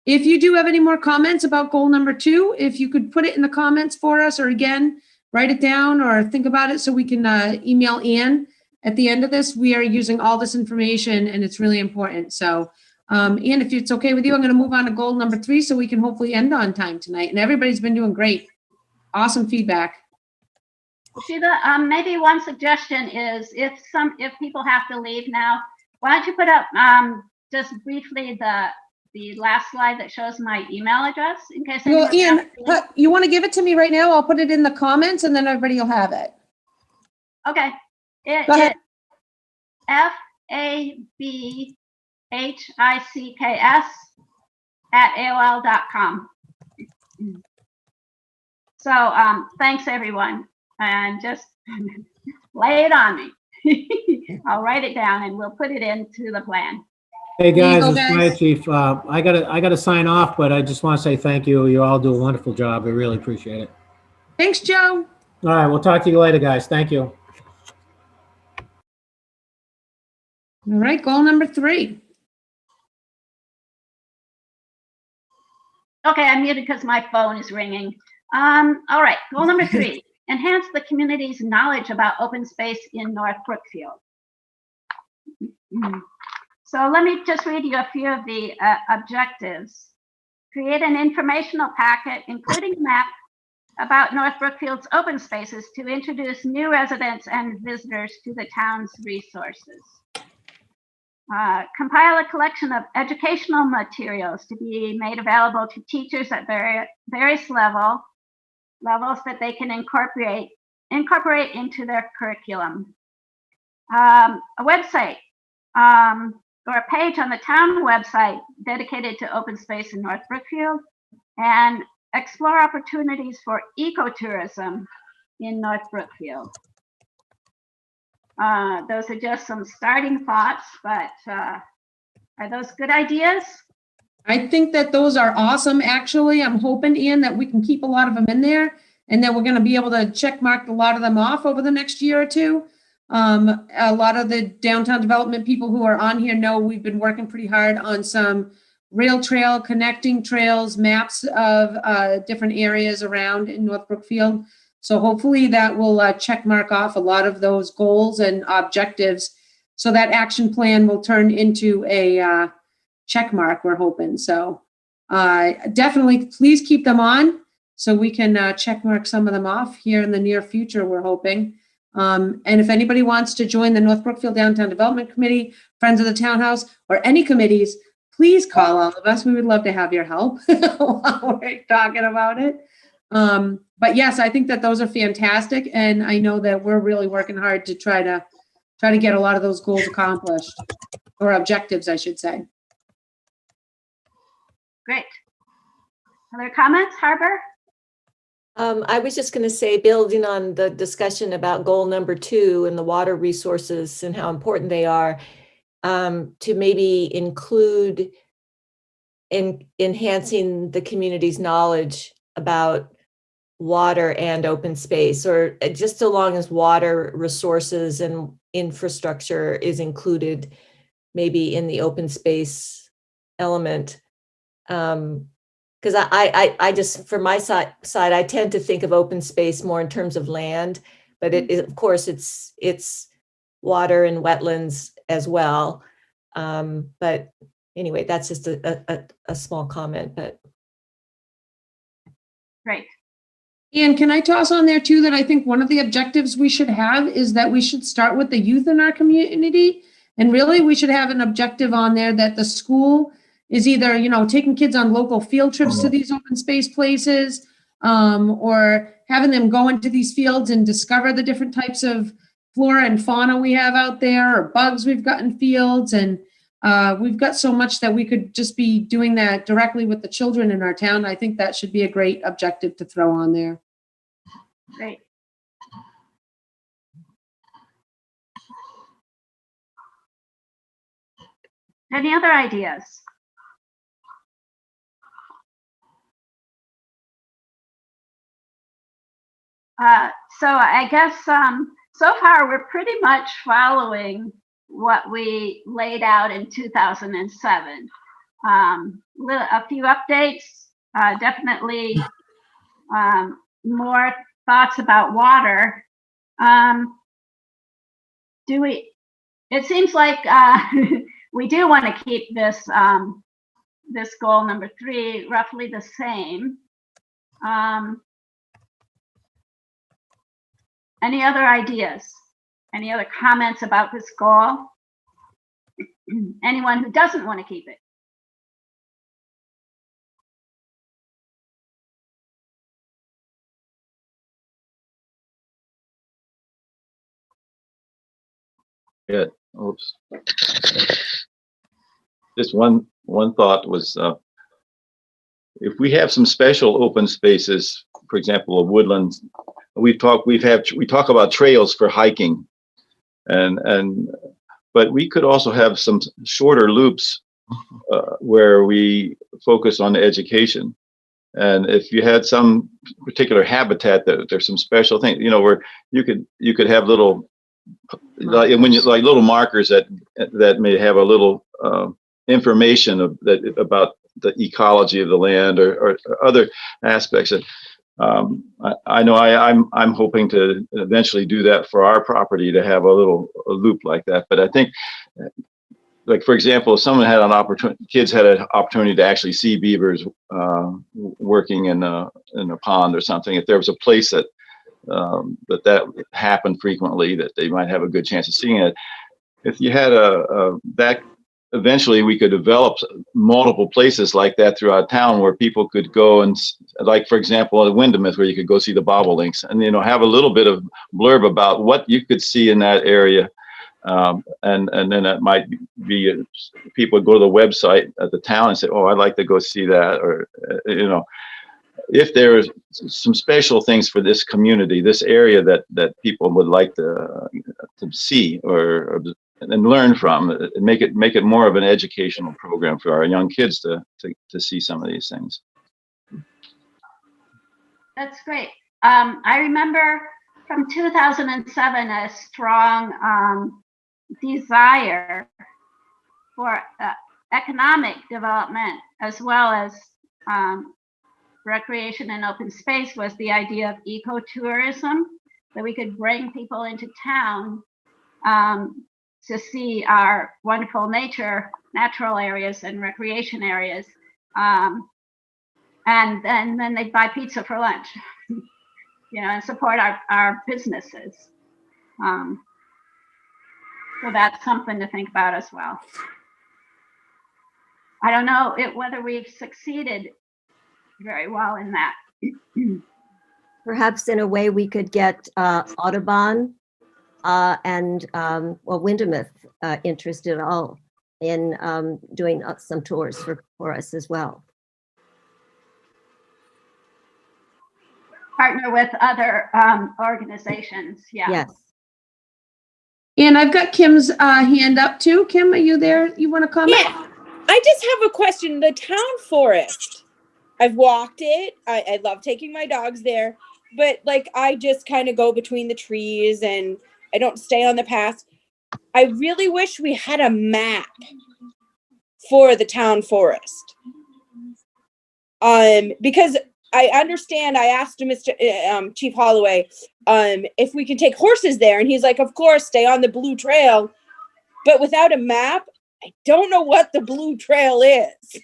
If you do have any more comments about goal number 2, if you could put it in the comments for us, or again, write it down or think about it so we can email Ann at the end of this. We are using all this information, and it's really important. So Ann, if it's okay with you, I'm going to move on to goal number 3 so we can hopefully end on time tonight. And everybody's been doing great. Awesome feedback. Sheila, maybe one suggestion is if people have to leave now, why don't you put up just briefly the last slide that shows my email address, in case. Well, Ann, you want to give it to me right now? I'll put it in the comments, and then everybody will have it. Okay. Go ahead. FABHICKS@AOL.com. So thanks everyone, and just lay it on me. I'll write it down and we'll put it into the plan. Hey guys, it's Fire Chief. I gotta sign off, but I just want to say thank you. You all do a wonderful job. I really appreciate it. Thanks, Joe. All right, we'll talk to you later, guys. Thank you. All right, goal number 3. Okay, I'm muted because my phone is ringing. All right, goal number 3, enhance the community's knowledge about open space in North Brookfield. So let me just read you a few of the objectives. Create an informational packet, including a map about North Brookfield's open spaces to introduce new residents and visitors to the town's resources. Compile a collection of educational materials to be made available to teachers at various levels that they can incorporate into their curriculum. A website or a page on the town website dedicated to open space in North Brookfield, and explore opportunities for ecotourism in North Brookfield. Those are just some starting thoughts, but are those good ideas? I think that those are awesome, actually. I'm hoping, Ian, that we can keep a lot of them in there, and that we're going to be able to check mark a lot of them off over the next year or 2. A lot of the downtown development people who are on here know we've been working pretty hard on some rail trail connecting trails, maps of different areas around in North Brookfield. So hopefully that will check mark off a lot of those goals and objectives. So that action plan will turn into a check mark, we're hoping. So definitely please keep them on so we can check mark some of them off here in the near future, we're hoping. And if anybody wants to join the North Brookfield Downtown Development Committee, Friends of the Townhouse, or any committees, please call all of us. We would love to have your help while we're talking about it. But yes, I think that those are fantastic. And I know that we're really working hard to try to get a lot of those goals accomplished, or objectives, I should say. Great. Other comments, Harbor? I was just going to say, building on the discussion about goal number 2 and the water resources and how important they are, to maybe include enhancing the community's knowledge about water and open space, or just so long as water resources and infrastructure is included maybe in the open space element. Because I just, for my side, I tend to think of open space more in terms of land, but of course it's water and wetlands as well. But anyway, that's just a small comment, but. Great. And can I toss on there too that I think one of the objectives we should have is that we should start with the youth in our community. And really, we should have an objective on there that the school is either, taking kids on local field trips to these open space places, or having them go into these fields and discover the different types of flora and fauna we have out there, or bugs we've got in fields. And we've got so much that we could just be doing that directly with the children in our town. I think that should be a great objective to throw on there. Great. Any other ideas? So I guess so far we're pretty much following what we laid out in 2007. A few updates, definitely more thoughts about water. It seems like we do want to keep this this goal number 3 roughly the same. Any other ideas? Any other comments about this goal? Anyone who doesn't want to keep it? Good. Oops. Just one thought was, if we have some special open spaces, for example, a woodland, we talk about trails for hiking, but we could also have some shorter loops where we focus on education. And if you had some particular habitat that there's some special thing, where you could have little, like little markers that may have a little information about the ecology of the land or other aspects. I know I'm hoping to eventually do that for our property, to have a loop like that. But I think, like, for example, if someone had kids had an opportunity to actually see beavers working in a pond or something, if there was a place that happened frequently, that they might have a good chance of seeing it. If you had that, eventually we could develop multiple places like that throughout town where people could go and, like, for example, at Windemith, where you could go see the bobolinks and, have a little bit of blurb about what you could see in that area. And then that might be, people would go to the website at the town and say, oh, I'd like to go see that. Or, if there's some special things for this community, this area that people would like to see and learn from, make it more of an educational program for our young kids to see some of these things. That's great. I remember from 2007 a strong desire for economic development as well as recreation and open space was the idea of ecotourism, that we could bring people into town to see our wonderful natural areas and recreation areas. And then they'd buy pizza for lunch, and support our businesses. So that's something to think about as well. I don't know whether we've succeeded very well in that. Perhaps in a way we could get Audubon and Windemith interested at all in doing some tours for us as well. Partner with other organizations, yeah. Yes. And I've got Kim's hand up too. Kim, are you there? You want to comment? Yeah. I just have a question. The town forest, I've walked it. I love taking my dogs there, but like I just kind of go between the trees and I don't stay on the path. I really wish we had a map for the town forest. Because I understand, I asked Mr. Chief Holloway, if we can take horses there, and he's like, of course, stay on the blue trail. But without a map, I don't know what the blue trail is.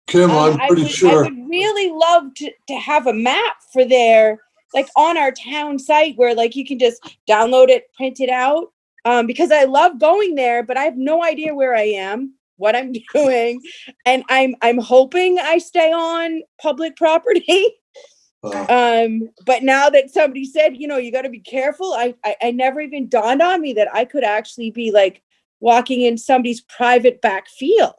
Kim, I'm pretty I sure. would really love to have a map for there, like on our town site where like you can just download it, print it out. Because I love going there, but I have no idea where I am, what I'm doing. And I'm hoping I stay on public property. But now that somebody said, you know, you got to be careful, I never even dawned on me that I could actually be like walking in somebody's private back field.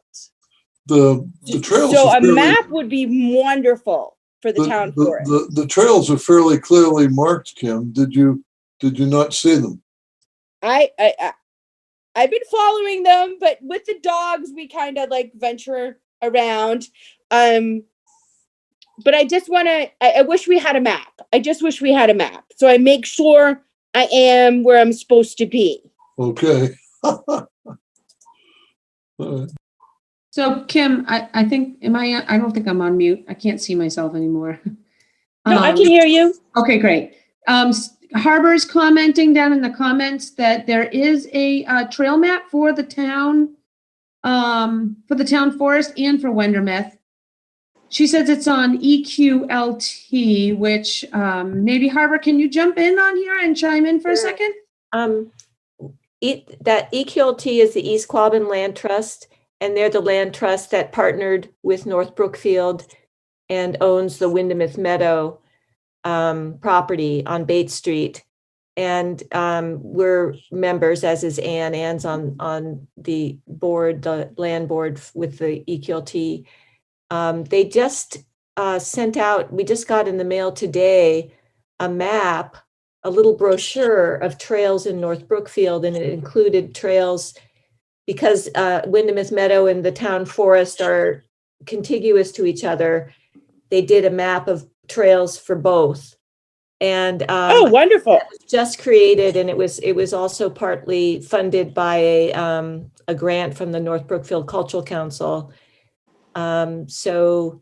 The trails. So are a fairly- map would be wonderful for the town forest. The trails are fairly clearly marked, Kim. Did you not see them? I've been following them, but with the dogs, we kind of like venture around. But I just want to, I wish we had a map. I just wish we had a map. So I make sure I am where I'm supposed to be. Okay. All right. So Kim, I think, I don't think I'm on mute. I can't see myself anymore. No, I can hear you. Okay, great. Harbor's commenting down in the comments that there is a trail map for the town forest and for Wendermouth. She says it's on EQLT, which maybe Harbor, can you jump in on here and chime in for a second? That EQLT is the East Quabbin Land Trust, and they're the land trust that partnered with North Brookfield and owns the Windermouth Meadow property on Bates Street. And we're members, as is Ann. Ann's on the board, the land board with the EQLT. They just sent out, we just got in the mail today, a map, a little brochure of trails in North Brookfield, and it included trails because Windermouth Meadow and the town forest are contiguous to each other. They did a map of trails for both. And oh, wonderful. It was just created, and it was also partly funded by a grant from the North Brookfield Cultural Council. So,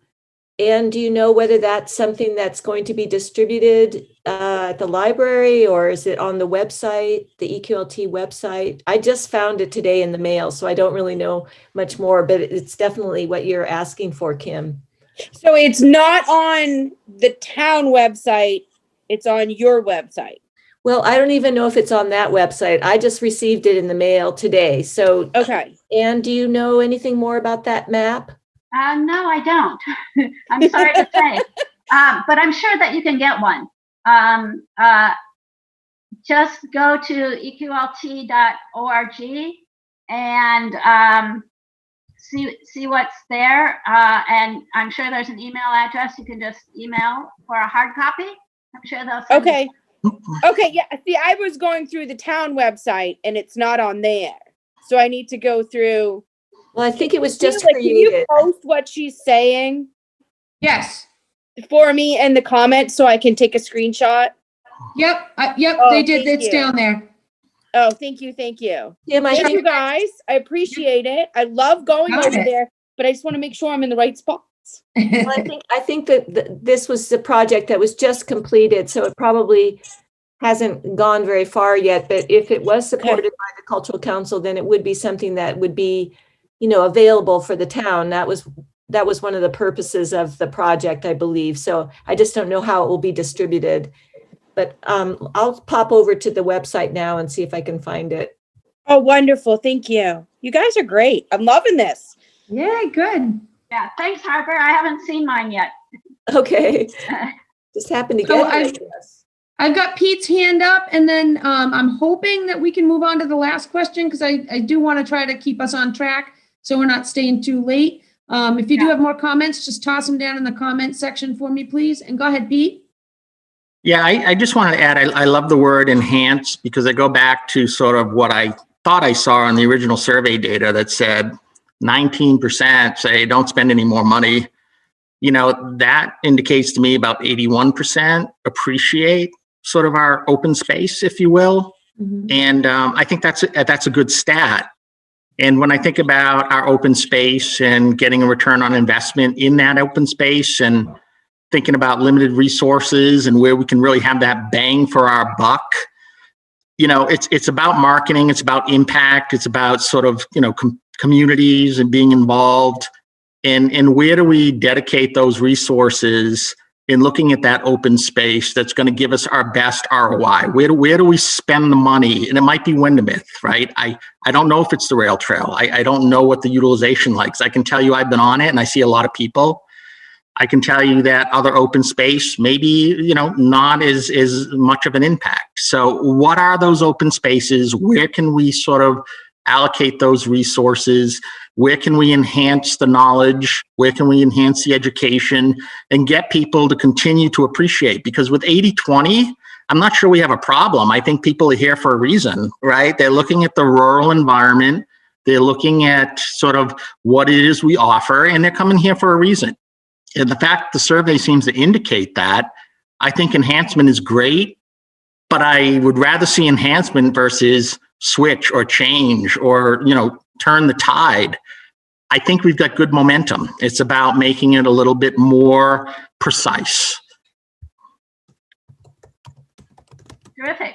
Anne, do you know whether that's something that's going to be distributed at the library, or is it on the website, the EQLT website? I just found it today in the mail, so I don't really know much more, but it's definitely what you're asking for, Kim. So it's not on the town website, it's on your website. Well, I don't even know if it's on that website. I just received it in the mail today. So, okay. Anne, do you know anything more about that map? No, I don't. I'm sorry to say, but I'm sure that you can get one. Just go to eqlt.org and see what's there. And I'm sure there's an email address you can just email for a hard copy. I'm sure they'll send okay. Okay, yeah. See, I was going through the town website and it's not on there. So I need to go through. Well, I think it was just like, created. can you post what she's saying? Yes. For me in the comments so I can take a screenshot? Yep, Oh, they did. thank It's you. down there. Oh, thank you. Thank you. Yeah, Thank you guys. I appreciate it. I love going Got over it. there, but I just want to make sure I'm in the right spots. Well, I think that this was the project that was just completed, so it probably hasn't gone very far yet. But if it was supported by the Cultural Council, then it would be something that would be, available for the town. That was one of the purposes of the project, I believe. So I just don't know how it will be distributed. But I'll pop over to the website now and see if I can find it. Oh, wonderful. Thank you. You guys are great. I'm loving this. Yeah, good. Yeah, thanks, Harper. I haven't seen mine yet. Okay. Just happened to So get it, I guess. I've got Pete's hand up, and then I'm hoping that we can move on to the last question because I do want to try to keep us on track so we're not staying too late. If you do have more comments, just toss them down in the comment section for me, please. And go ahead, Pete. Yeah, I just wanted to add, I love the word enhance because I go back to sort of what I thought I saw on the original survey data that said 19% say don't spend any more money, that indicates to me about 81% appreciate sort of our open space, if you will. Mhm. And I think that's a good stat. And when I think about our open space and getting a return on investment in that open space and thinking about limited resources and where we can really have that bang for our buck, it's about marketing, it's about impact, it's about sort of, communities and being involved. And where do we dedicate those resources in looking at that open space that's going to give us our best ROI? Where do we spend the money? And it might be Windemith, right? I don't know if it's the rail trail. I don't know what the utilization likes. I can tell you I've been on it and I see a lot of people. I can tell you that other open space, maybe, not as much of an impact. So what are those open spaces? Where can we sort of allocate those resources? Where can we enhance the knowledge? Where can we enhance the education and get people to continue to appreciate? Because with 80-20, I'm not sure we have a problem. I think people are here for a reason, right? They're looking at the rural environment. They're looking at sort of what it is we offer, and they're coming here for a reason. And the fact the survey seems to indicate that, I think enhancement is great, but I would rather see enhancement versus switch or change or, turn the tide. I think we've got good momentum. It's about making it a little bit more precise. Terrific.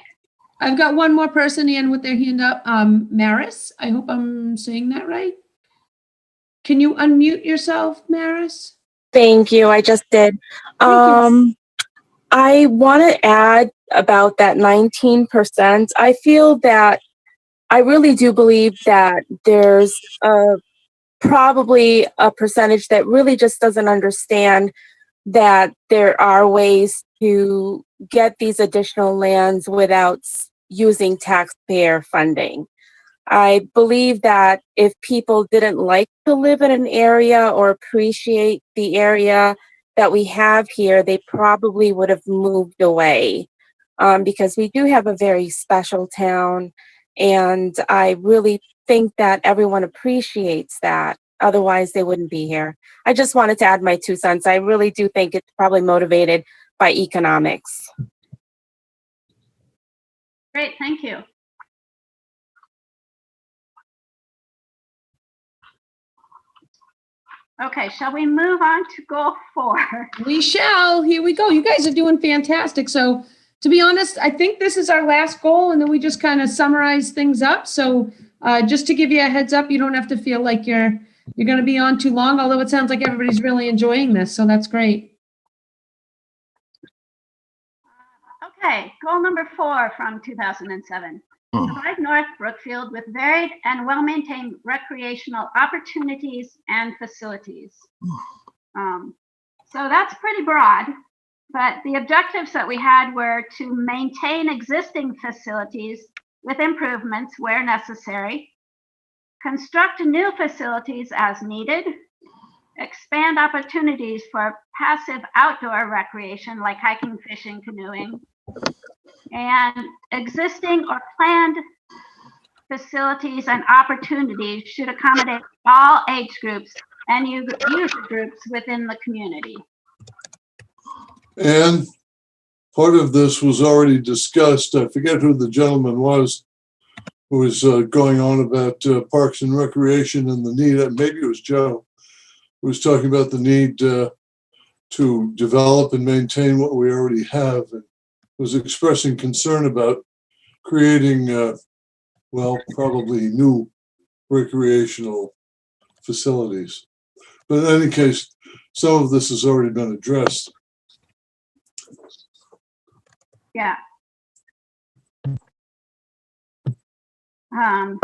I've got one more person in with their hand up. Maris, I hope I'm saying that right. Can you unmute yourself, Maris? Thank you. I just did. Thank you. I want to add about that 19%. I feel that I really do believe that there's probably a percentage that really just doesn't understand that there are ways to get these additional lands without using taxpayer funding. I believe that if people didn't like to live in an area or appreciate the area that we have here, they probably would have moved away because we do have a very special town. And I really think that everyone appreciates that. Otherwise, they wouldn't be here. I just wanted to add my 2 cents. I really do think it's probably motivated by economics. Great, thank you. Okay, shall we move on to goal 4? We shall. Here we go. You guys are doing fantastic. So to be honest, I think this is our last goal, and then we just kind of summarize things up. So just to give you a heads up, you don't have to feel like you're going to be on too long, although it sounds like everybody's really enjoying this. So that's great. Okay, goal number 4 from 2007. Provide North Brookfield with varied and well-maintained recreational opportunities and facilities. So that's pretty broad, but the objectives that we had were to maintain existing facilities with improvements where necessary, construct new facilities as needed, expand opportunities for passive outdoor recreation like hiking, fishing, canoeing, and existing or planned facilities and opportunities should accommodate all age groups and user groups within the community. And part of this was already discussed. I forget who the gentleman was who was going on about parks and recreation and the need, maybe it was Joe, who was talking about the need to develop and maintain what we already have, and was expressing concern about creating, probably new recreational facilities. But in any case, some of this has already been addressed. Yeah. And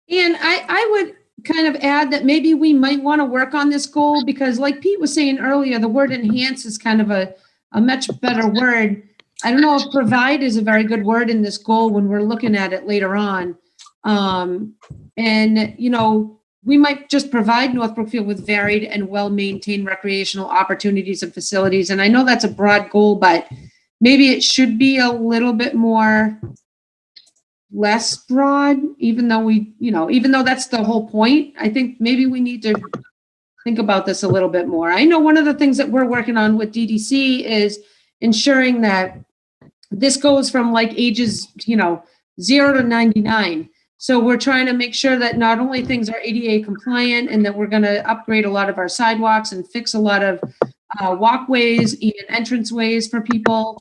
I would kind of add that maybe we might want to work on this goal because like Pete was saying earlier, the word enhance is kind of a much better word. I don't know if provide is a very good word in this goal when we're looking at it later on. And, we might just provide North Brookfield with varied and well-maintained recreational opportunities and facilities. And I know that's a broad goal, but maybe it should be a little bit more less broad, even though even though that's the whole point. I think maybe we need to think about this a little bit more. I know one of the things that we're working on with DDC is ensuring that this goes from like ages, 0 to 99. So we're trying to make sure that not only things are ADA compliant and that we're going to upgrade a lot of our sidewalks and fix a lot of walkways and entranceways for people,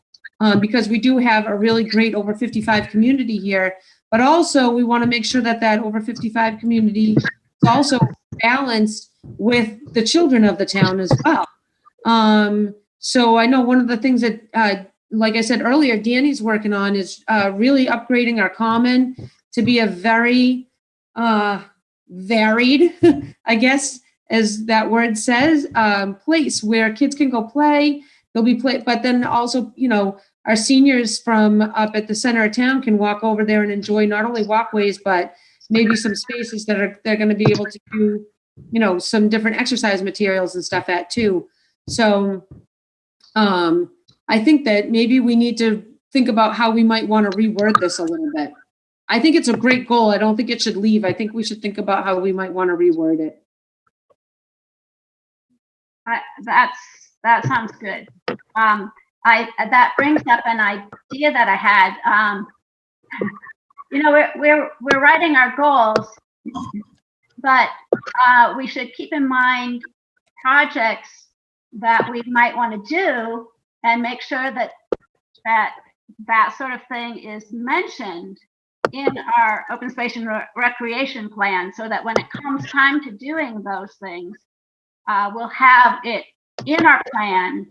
because we do have a really great over 55 community here, but also we want to make sure that that over 55 community is also balanced with the children of the town as well. So I know one of the things that, like I said earlier, Danny's working on is really upgrading our common to be a very varied, I guess, as that word says, place where kids can go play. They'll be play, but then also, our seniors from up at the center of town can walk over there and enjoy not only walkways, but maybe some spaces that they're going to be able to do, some different exercise materials and stuff at too. So I think that maybe we need to think about how we might want to reword this a little bit. I think it's a great goal. I don't think it should leave. I think we should think about how we might want to reword it. That sounds good. That brings up an idea that I had. We're writing our goals, but we should keep in mind projects that we might want to do and make sure that sort of thing is mentioned in our open space and recreation plan, so that when it comes time to doing those things, we'll have it in our plan,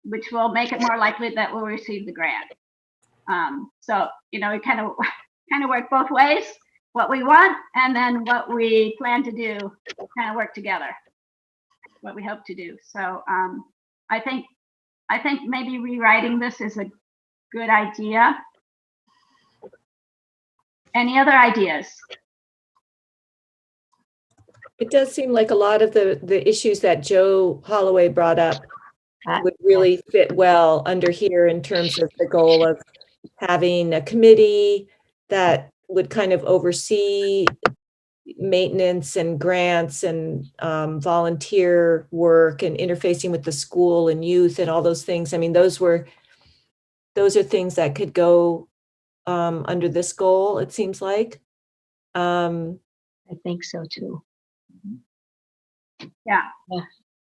which will make it more likely that we'll receive the grant. So we kind of work both ways, what we want and then what we plan to do kind of work together, what we hope to do. So I think maybe rewriting this is a good idea. Any other ideas? It does seem like a lot of the issues that Joe Holloway brought up would really fit well under here in terms of the goal of having a committee that would kind of oversee maintenance and grants and volunteer work and interfacing with the school and youth and all those things. I mean, those are things that could go under this goal, it seems like. I think so too. Yeah.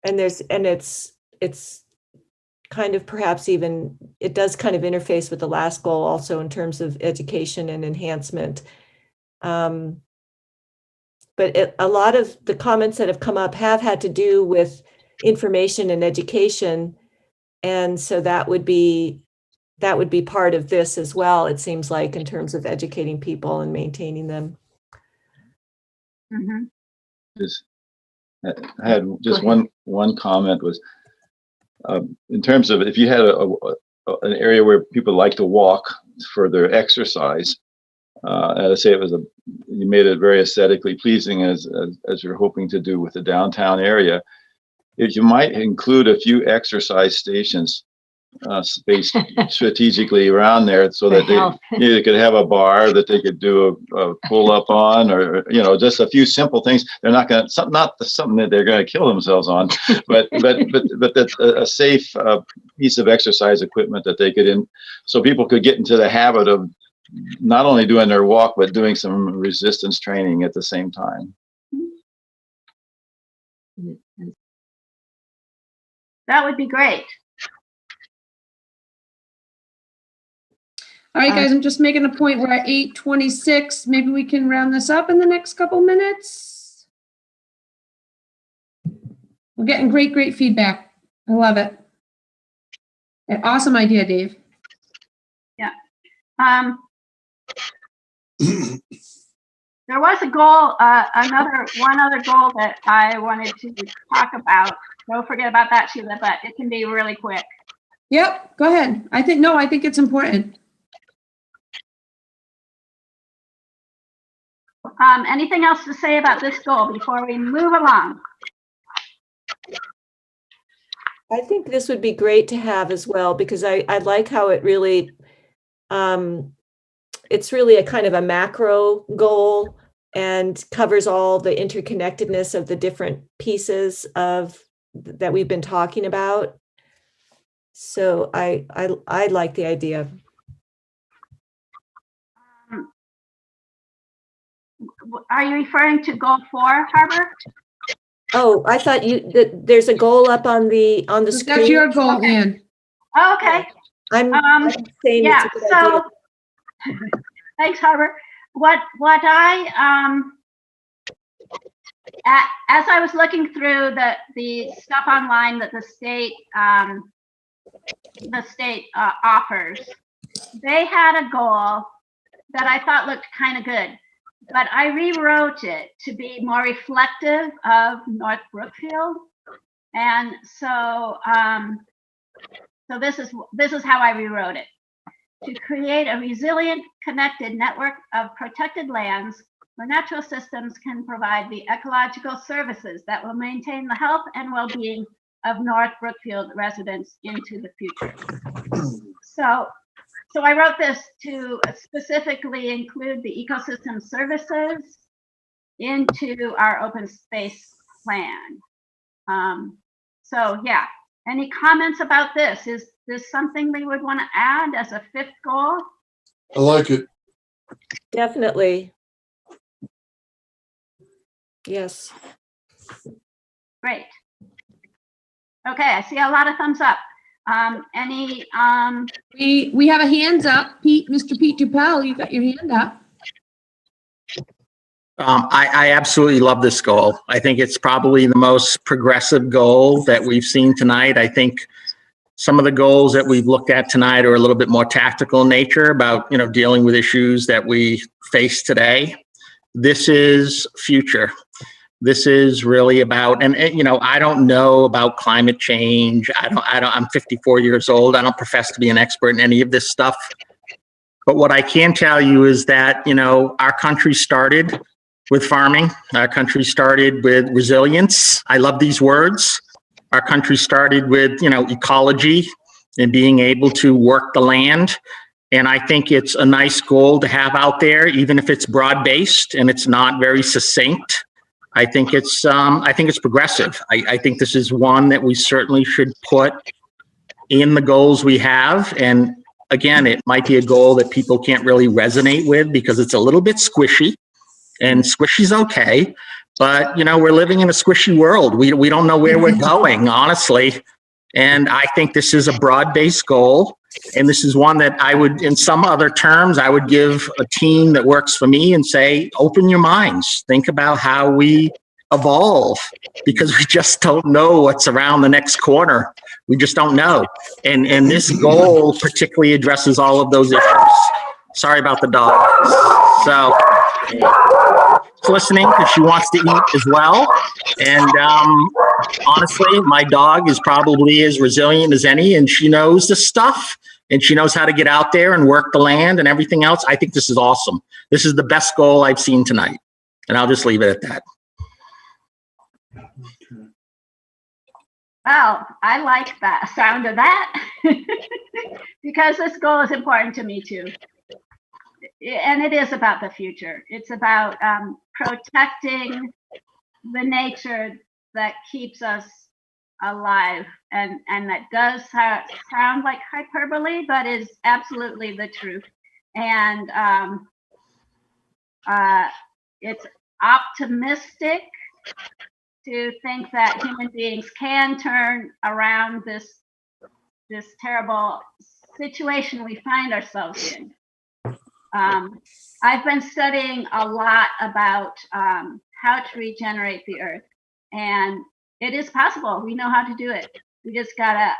And it's kind of perhaps even, it does kind of interface with the last goal also in terms of education and enhancement. But a lot of the comments that have come up have had to do with information and education. And so that would be part of this as well, it seems like, in terms of educating people and maintaining them. Mm-hmm. I had just one comment was, in terms of if you had an area where people like to walk for their exercise, let's say you made it very aesthetically pleasing as you're hoping to do with the downtown area, if you might include a few exercise stations spaced strategically around there, so that they could have a bar that they could do a pull up on, or just a few simple things. They're not going to not something that they're going to kill themselves on, but that's a safe piece of exercise equipment that they could so people could get into the habit of not only doing their walk but doing some resistance training at the same time. That would be great. All right, guys, I'm just making a point. We're at 8:26. Maybe we can round this up in the next couple minutes. We're getting great feedback. I love it. An awesome idea, Dave. Yeah. There was a goal, one other goal that I wanted to talk about. Don't forget about that, Sheila, but it can be really quick. Yep, go ahead. I think it's important. Anything else to say about this goal before we move along? I think this would be great to have as well, because I like how it really it's really a kind of a macro goal and covers all the interconnectedness of the different pieces of that we've been talking about. So I like the idea. Are you referring to goal 4, Harbor? Oh, I thought there's a goal up on the screen. That's your goal, Ann. Oh, okay. I'm saying Yeah, it's a good so idea. thanks, Harbor. What I as I was looking through the stuff online that the state offers, they had a goal that I thought looked kind of good, but I rewrote it to be more reflective of North Brookfield, and so so this is how I rewrote it: to create a resilient, connected network of protected lands where natural systems can provide the ecological services that will maintain the health and well-being of North Brookfield residents into the future. So I wrote this to specifically include the ecosystem services into our open space plan. So yeah, any comments about this? Is this something we would want to add as a 5th goal? I like it. Definitely. Yes. Great. Okay, I see a lot of thumbs up. Any We have a hands up. Mr. Pete Dupel, you got your hand up. I absolutely love this goal. I think it's probably the most progressive goal that we've seen tonight. I think some of the goals that we've looked at tonight are a little bit more tactical in nature about, dealing with issues that we face today. This is future. This is really about, and I don't know about climate change. I'm 54 years old. I don't profess to be an expert in any of this stuff. But what I can tell you is that, our country started with farming. Our country started with resilience. I love these words. Our country started with, ecology and being able to work the land. And I think it's a nice goal to have out there, even if it's broad-based and it's not very succinct. I think it's progressive. I think this is one that we certainly should put in the goals we have. And again, it might be a goal that people can't really resonate with because it's a little bit squishy, and squishy's okay. But, we're living in a squishy world. We don't know where we're going, honestly. And I think this is a broad-based goal. And this is one that I would, in some other terms, I would give a team that works for me and say, open your minds. Think about how we evolve, because we just don't know what's around the next corner. We just don't know. And this goal particularly addresses all of those issues. Sorry about the dog. So she's listening because she wants to eat as well. And honestly, my dog is probably as resilient as any, and she knows this stuff, and she knows how to get out there and work the land and everything else. I think this is awesome. This is the best goal I've seen tonight. And I'll just leave it at that. Well, I like that sound of that because this goal is important to me too. And it is about the future. It's about protecting the nature that keeps us alive, and that does sound like hyperbole, but is absolutely the truth. And it's optimistic to think that human beings can turn around this terrible situation we find ourselves in. I've been studying a lot about how to regenerate the earth, and it is possible. We know how to do it. We just gotta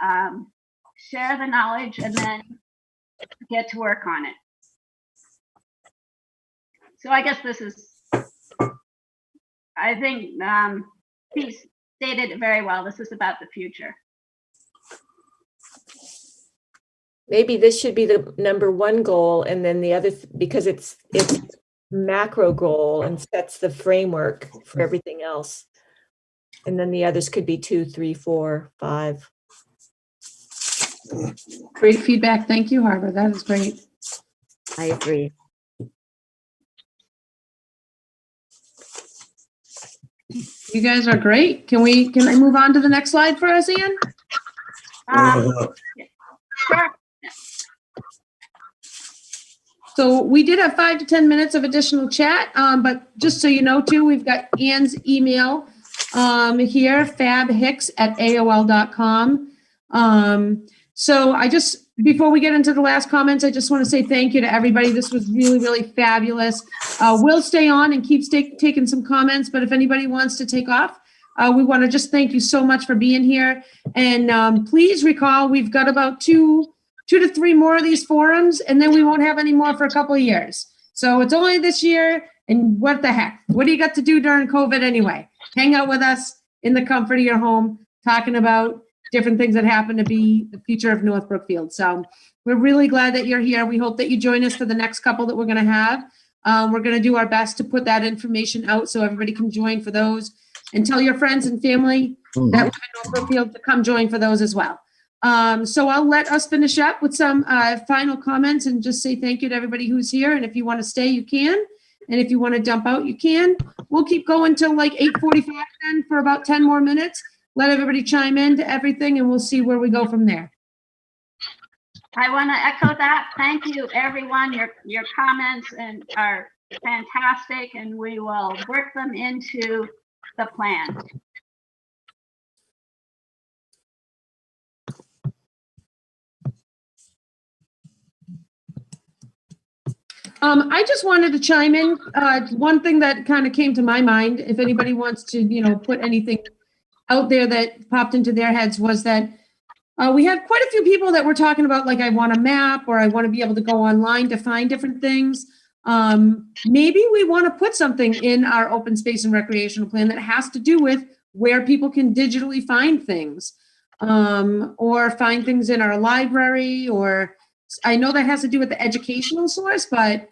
share the knowledge and then get to work on it. So I guess this is, I think Pete stated it very well. This is about the future. Maybe this should be the #1 goal, and then the other, because it's macro goal and sets the framework for everything else. And then the others could be 2, 3, 4, 5. Great feedback. Thank you, Harbor. That is great. I agree. You guys are great. Can I move on to the next slide for us, Ian? Sure. So we did have 5 to 10 minutes of additional chat, but just so you know too, we've got Ann's email here, fabhicks@aol.com. So before we get into the last comments, I just want to say thank you to everybody. This was really, really fabulous. We'll stay on and keep taking some comments, but if anybody wants to take off, we want to just thank you so much for being here. And please recall, we've got about two to three more of these forums, and then we won't have any more for a couple of years. So it's only this year, and what the heck? What do you got to do during COVID anyway? Hang out with us in the comfort of your home, talking about different things that happen to be the future of North Brookfield. So we're really glad that you're here. We hope that you join us for the next couple that we're going to have. We're going to do our best to put that information out so everybody can join for those, and tell your friends and family that live in North Brookfield to come join for those as well. So I'll let us finish up with some final comments and just say thank you to everybody who's here. And if you want to stay, you can. And if you want to dump out, you can. We'll keep going till like 8:45 then for about 10 more minutes. Let everybody chime in to everything, and we'll see where we go from there. I want to echo that. Thank you, everyone. Your comments are fantastic, and we will work them into the plan. I just wanted to chime in. One thing that kind of came to my mind, if anybody wants to, put anything out there that popped into their heads, was that we had quite a few people that were talking about, like, I want a map, or I want to be able to go online to find different things. Maybe we want to put something in our open space and recreational plan that has to do with where people can digitally find things, or find things in our library, or I know that has to do with the educational source, but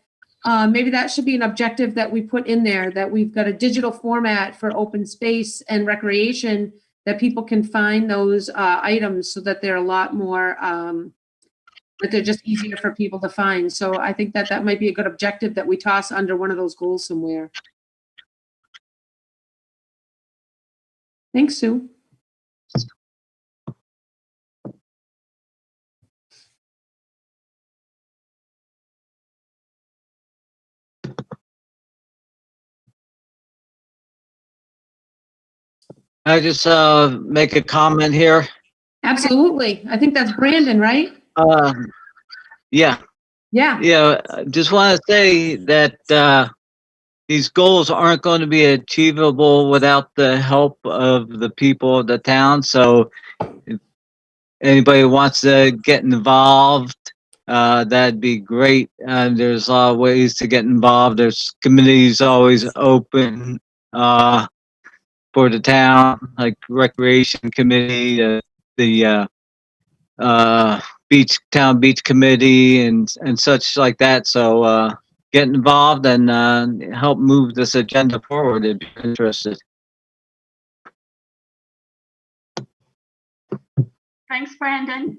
maybe that should be an objective that we put in there, that we've got a digital format for open space and recreation that people can find those items, so that they're a lot more, that they're just easier for people to find. So I think that might be a good objective that we toss under one of those goals somewhere. Thanks, Sue. I just make a comment here. Absolutely. I think that's Brandon, right? Yeah. Yeah. I just want to say that these goals aren't going to be achievable without the help of the people of the town. So if anybody wants to get involved, that'd be great. There's a lot of ways to get involved. There's committees always open for the town, like recreation committee, the town beach committee, and such like that. So get involved and help move this agenda forward if you're interested. Thanks, Brandon.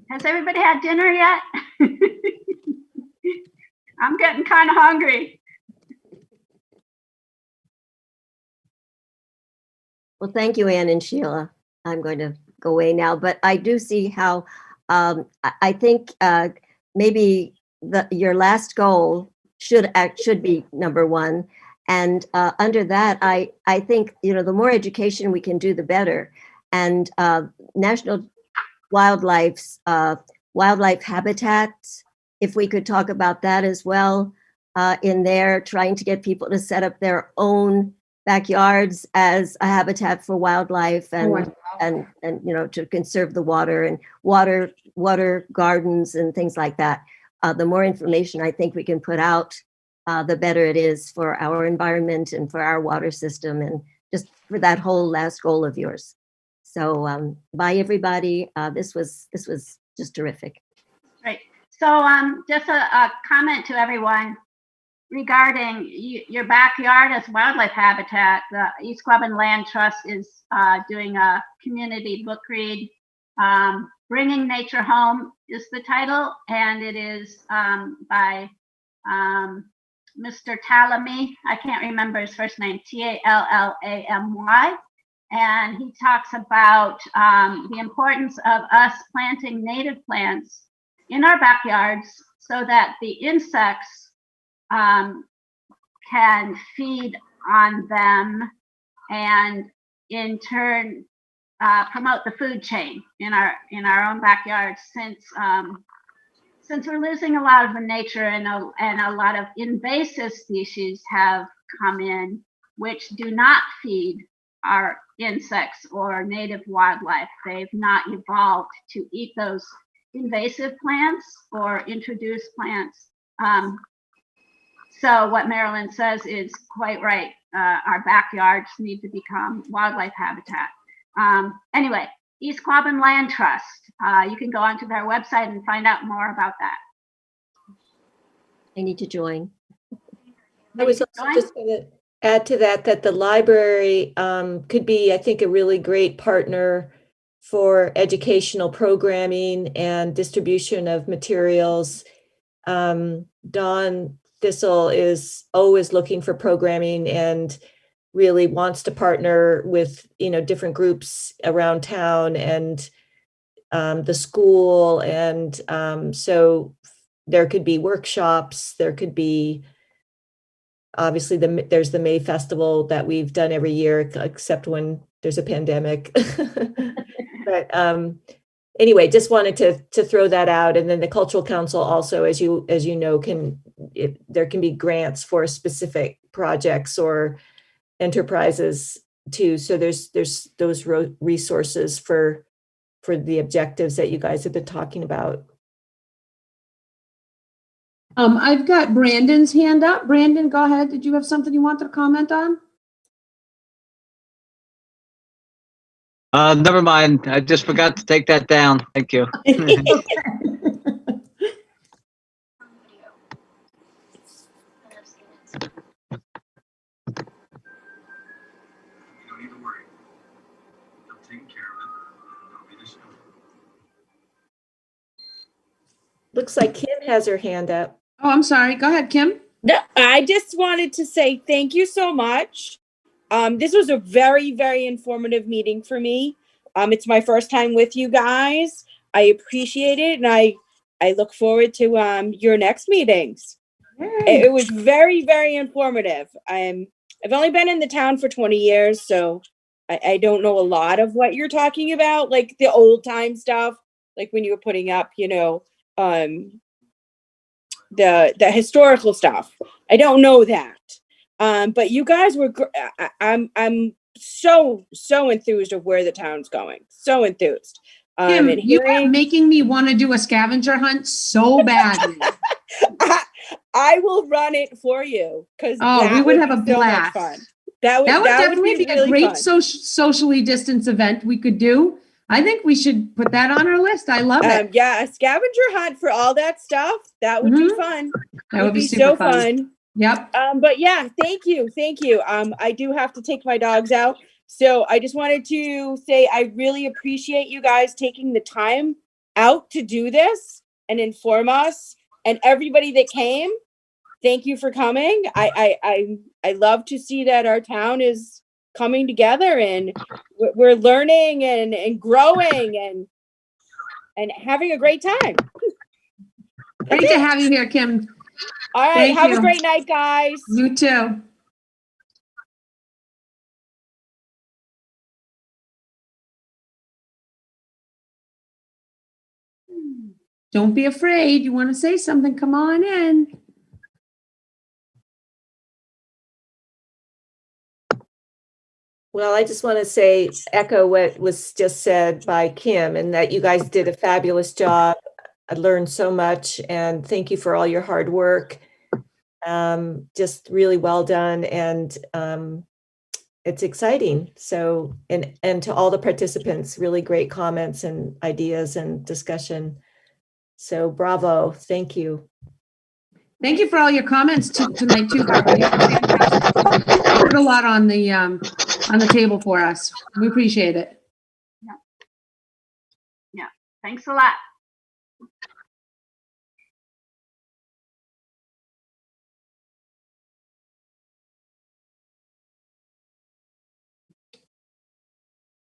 Has everybody had dinner yet? I'm getting kind of hungry. Well, thank you, Ann and Sheila. I'm going to go away now, but I do see how I think maybe your last goal should be number one. And under that, I think, the more education we can do, the better. And national wildlife habitats, if we could talk about that as well, in there, trying to get people to set up their own backyards as a habitat for wildlife, and to conserve the water, and water gardens and things like that. The more information I think we can put out, the better it is for our environment and for our water system, and just for that whole last goal of yours. So bye, everybody. This was just terrific. Great. So just a comment to everyone regarding your backyard as wildlife habitat. The East Club and Land Trust is doing a community book read Bringing Nature Home is the title, and it is by Mr. Talamy. I can't remember his first name, Tallamy. And he talks about the importance of us planting native plants in our backyards so that the insects can feed on them and in turn promote the food chain in our own backyards, since we're losing a lot of the nature and a lot of invasive species have come in which do not feed our insects or native wildlife. They've not evolved to eat those invasive plants or introduce plants. So what Marilyn says is quite right. Our backyards need to become wildlife habitat. Anyway, East Quabbin Land Trust. You can go onto their website and find out more about that. I need to join. I was also just going to add to that the library could be, I think, a really great partner for educational programming and distribution of materials. Dawn Thistle is always looking for programming and really wants to partner with, different groups around town and the school. And so there could be workshops, there could be, obviously there's the May Festival that we've done every year, except when there's a pandemic. But anyway, just wanted to throw that out. And then the Cultural Council also, as you know, there can be grants for specific projects or enterprises too. So there's those resources for the objectives that you guys have been talking about. I've got Brandon's hand up. Brandon, go ahead. Did you have something you wanted to comment on? Never mind. I just forgot to take that down. Thank you. Looks like Kim has her hand up. Oh, I'm sorry. Go ahead, Kim. No, I just wanted to say thank you so much. This was a very, very informative meeting for me. It's my first time with you guys. I appreciate it, and I look forward to your next meetings. It was very, very informative. I've only been in the town for 20 years, so I don't know a lot of what you're talking about, like the old time stuff, like when you were putting up, the historical stuff. I don't know that. But you guys were, I'm so enthused of where the town's going. So enthused. Kim, you are making me want to do a scavenger hunt so badly. I will run it for you because we would have a blast. So much fun. That would definitely be really a great fun. socially distanced event we could do. I think we should put that on our list. I love it. Yeah, a scavenger hunt for all that stuff. That would be fun. That would be super so fun. Yep. But yeah, thank you. I do have to take my dogs out. So I just wanted to say I really appreciate you guys taking the time out to do this and inform us, and everybody that came. Thank you for coming. I love to see that our town is coming together and we're learning and growing and having a great time. Great to have you here, Kim. All right. Thank Have you. a great night, guys. You too. Don't be afraid. You want to say something? Come on in. Well, I just want to echo what was just said by Kim, and that you guys did a fabulous job. I learned so much, and thank you for all your hard work. Just really well done, and it's exciting. So, and to all the participants, really great comments and ideas and discussion. So bravo, thank you. Thank you for all your comments tonight too, Barbara. You put a lot on the table for us. We appreciate it. Yeah. Thanks a lot.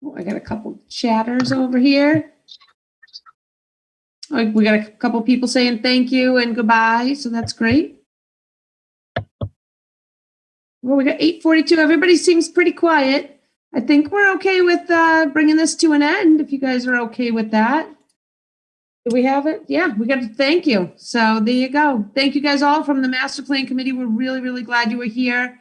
Oh, I got a couple chatters over here. Oh, we got a couple people saying thank you and goodbye, so that's great. Well, we got 8:42. Everybody seems pretty quiet. I think we're okay with bringing this to an end, if you guys are okay with that. Do we have it? Yeah, we got to thank you. So there you go. Thank you guys all from the Master Plan Committee. We're really, really glad you were here.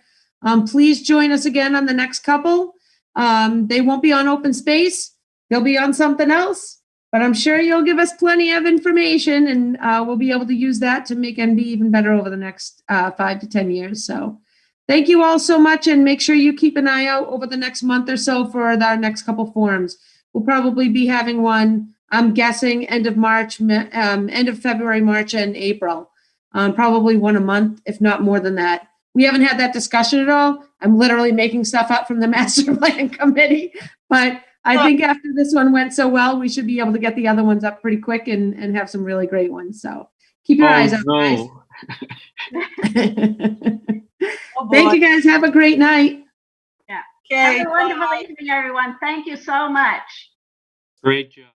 Please join us again on the next couple. They won't be on open space. They'll be on something else, but I'm sure you'll give us plenty of information, and we'll be able to use that to make NB even better over the next 5 to 10 years. So thank you all so much, and make sure you keep an eye out over the next month or so for our next couple forums. We'll probably be having one, I'm guessing, end of March, end of February, March, and April. Probably one a month, if not more than that. We haven't had that discussion at all. I'm literally making stuff up from the Master Plan Committee, but I think after this one went so well, we should be able to get the other ones up pretty quick and have some really great ones. So keep your eyes out, guys. Thank you guys. Have a great night. Yeah. Okay. Have a wonderful evening, everyone. Thank you so much. Great job.